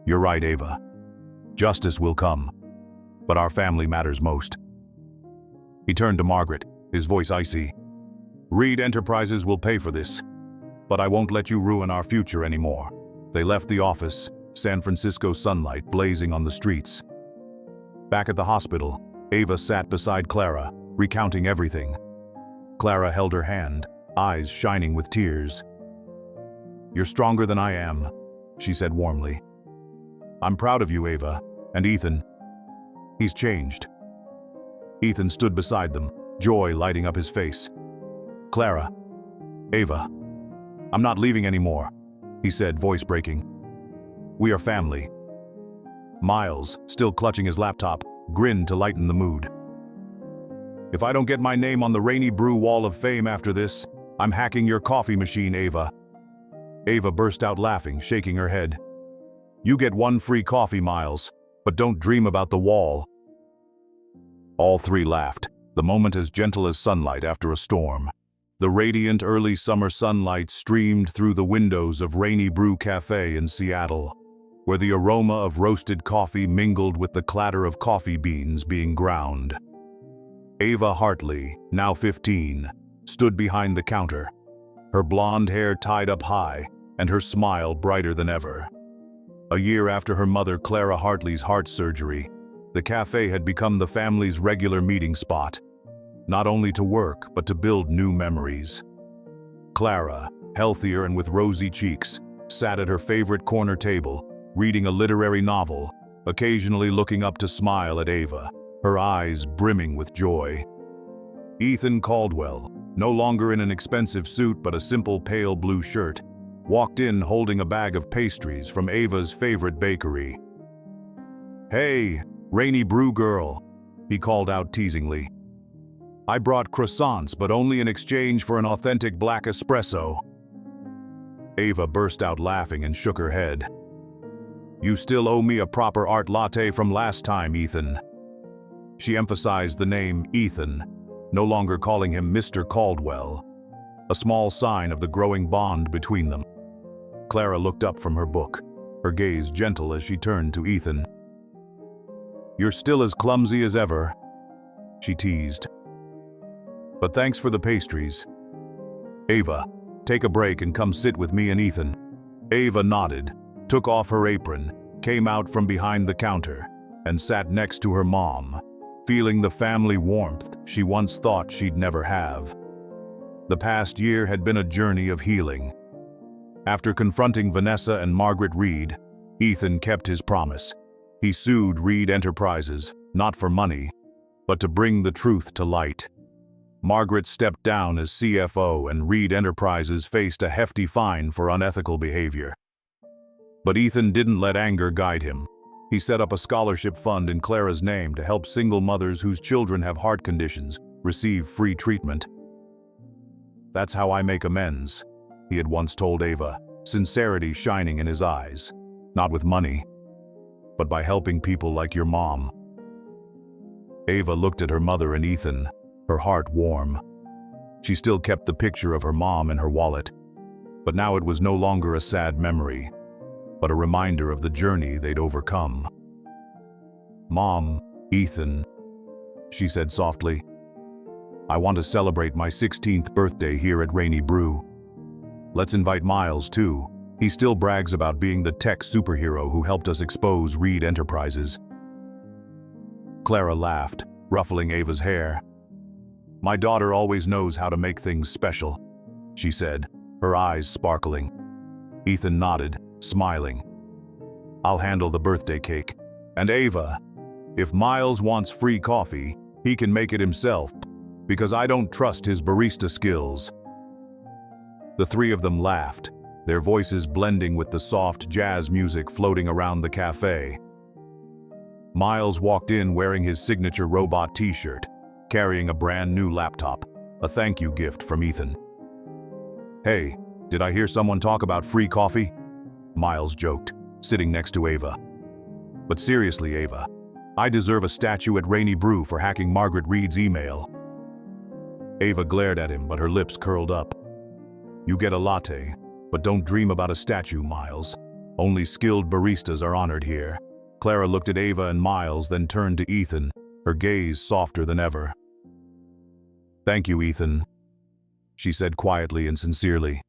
"You're right, Ava. Justice will come, but our family matters most." He turned to Margaret, his voice icy. "Reed Enterprises will pay for this, but I won't let you ruin our future anymore." They left the office, San Francisco sunlight blazing on the streets. Back at the hospital, Ava sat beside Clara, recounting everything. Clara held her hand, eyes shining with tears. "You're stronger than I am," she said warmly. "I'm proud of you, Ava, and Ethan. He's changed." Ethan stood beside them, joy lighting up his face. "Clara, Ava, I'm not leaving anymore," he said, voice breaking. "We are family." Miles, still clutching his laptop, grinned to lighten the mood. "If I don't get my name on the Rainy Brew Wall of Fame after this, I'm hacking your coffee machine, Ava." Ava burst out laughing, shaking her head. "You get 1 free coffee, Miles, but don't dream about the wall." All 3 laughed, the moment as gentle as sunlight after a storm. The radiant early summer sunlight streamed through the windows of Rainy Brew Café in Seattle, where the aroma of roasted coffee mingled with the clatter of coffee beans being ground. Ava Hartley, now 15, stood behind the counter, her blonde hair tied up high and her smile brighter than ever. A year after her mother Clara Hartley's heart surgery, the cafe had become the family's regular meeting spot, not only to work but to build new memories. Clara, healthier and with rosy cheeks, sat at her favorite corner table, reading a literary novel, occasionally looking up to smile at Ava, her eyes brimming with joy. Ethan Caldwell, no longer in an expensive suit but a simple pale blue shirt, walked in holding a bag of pastries from Ava's favorite bakery. "Hey, Rainy Brew girl," he called out teasingly. I brought croissants, but only in exchange for an authentic black espresso. Ava burst out laughing and shook her head. You still owe me a proper art latte from last time, Ethan. She emphasized the name Ethan, no longer calling him Mr. Caldwell, a small sign of the growing bond between them. Clara looked up from her book, her gaze gentle as she turned to Ethan. You're still as clumsy as ever, she teased. But thanks for the pastries. Ava, take a break and come sit with me and Ethan. Ava nodded, took off her apron, came out from behind the counter, and sat next to her mom, feeling the family warmth she once thought she'd never have. The past year had been a journey of healing. After confronting Vanessa and Margaret Reed, Ethan kept his promise. He sued Reed Enterprises, not for money, but to bring the truth to light. Margaret stepped down as CFO and Reed Enterprises faced a hefty fine for unethical behavior. But Ethan didn't let anger guide him. He set up a scholarship fund in Clara's name to help single mothers whose children have heart conditions receive free treatment. That's how I make amends, he had once told Ava, sincerity shining in his eyes. Not with money, but by helping people like your mom. Ava looked at her mother and Ethan, her heart warm. She still kept the picture of her mom in her wallet, but now it was no longer a sad memory, but a reminder of the journey they'd overcome. Mom, Ethan, she said softly, I want to celebrate my 16th birthday here at Rainy Brew. Let's invite Miles too. He still brags about being the tech superhero who helped us expose Reed Enterprises. Clara laughed, ruffling Ava's hair. My daughter always knows how to make things special, she said, her eyes sparkling. Ethan nodded, smiling. I'll handle the birthday cake. And Ava, if Miles wants free coffee, he can make it himself, because I don't trust his barista skills. The three of them laughed, their voices blending with the soft jazz music floating around the café. Miles walked in wearing his signature robot t-shirt, carrying a brand new laptop, a thank you gift from Ethan. Hey, did I hear someone talk about free coffee? Miles joked, sitting next to Ava. But seriously, Ava, I deserve a statue at Rainy Brew for hacking Margaret Reed's email. Ava glared at him, but her lips curled up. You get a latte, but don't dream about a statue, Miles. Only skilled baristas are honored here. Clara looked at Ava and Miles, then turned to Ethan, her gaze softer than ever. Thank you, Ethan, she said quietly and sincerely.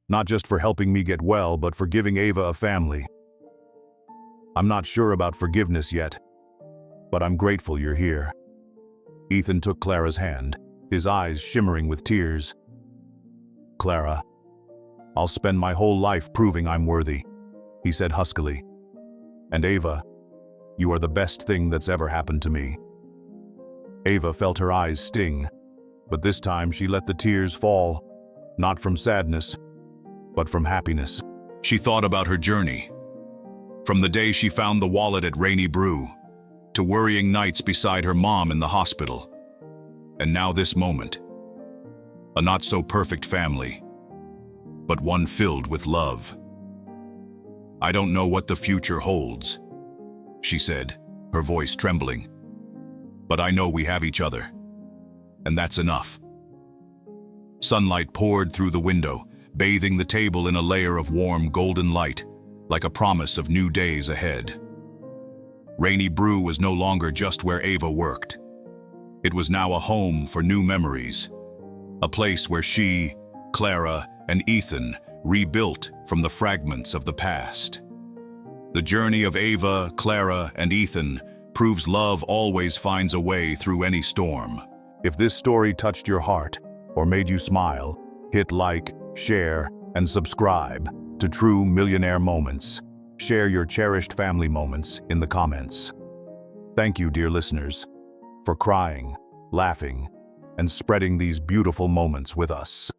Not just for helping me get well, but for giving Ava a family. I'm not sure about forgiveness yet, but I'm grateful you're here. Ethan took Clara's hand, his eyes shimmering with tears. Clara, I'll spend my whole life proving I'm worthy, he said huskily. And Ava, you are the best thing that's ever happened to me. Ava felt her eyes sting, but this time she let the tears fall, not from sadness, but from happiness. She thought about her journey, from the day she found the wallet at Rainy Brew, to worrying nights beside her mom in the hospital, and now this moment. A not-so-perfect family, but one filled with love. I don't know what the future holds, she said, her voice trembling. But I know we have each other, and that's enough. Sunlight poured through the window, bathing the table in a layer of warm golden light, like a promise of new days ahead. Rainy Brew was no longer just where Ava worked. It was now a home for new memories, a place where she, Clara, and Ethan rebuilt from the fragments of the past. The journey of Ava, Clara, and Ethan proves love always finds a way through any storm. If this story touched your heart or made you smile, hit like, share, and subscribe to True Millionaire Moments. Share your cherished family moments in the comments. Thank you, dear listeners, for crying, laughing, and spreading these beautiful moments with us.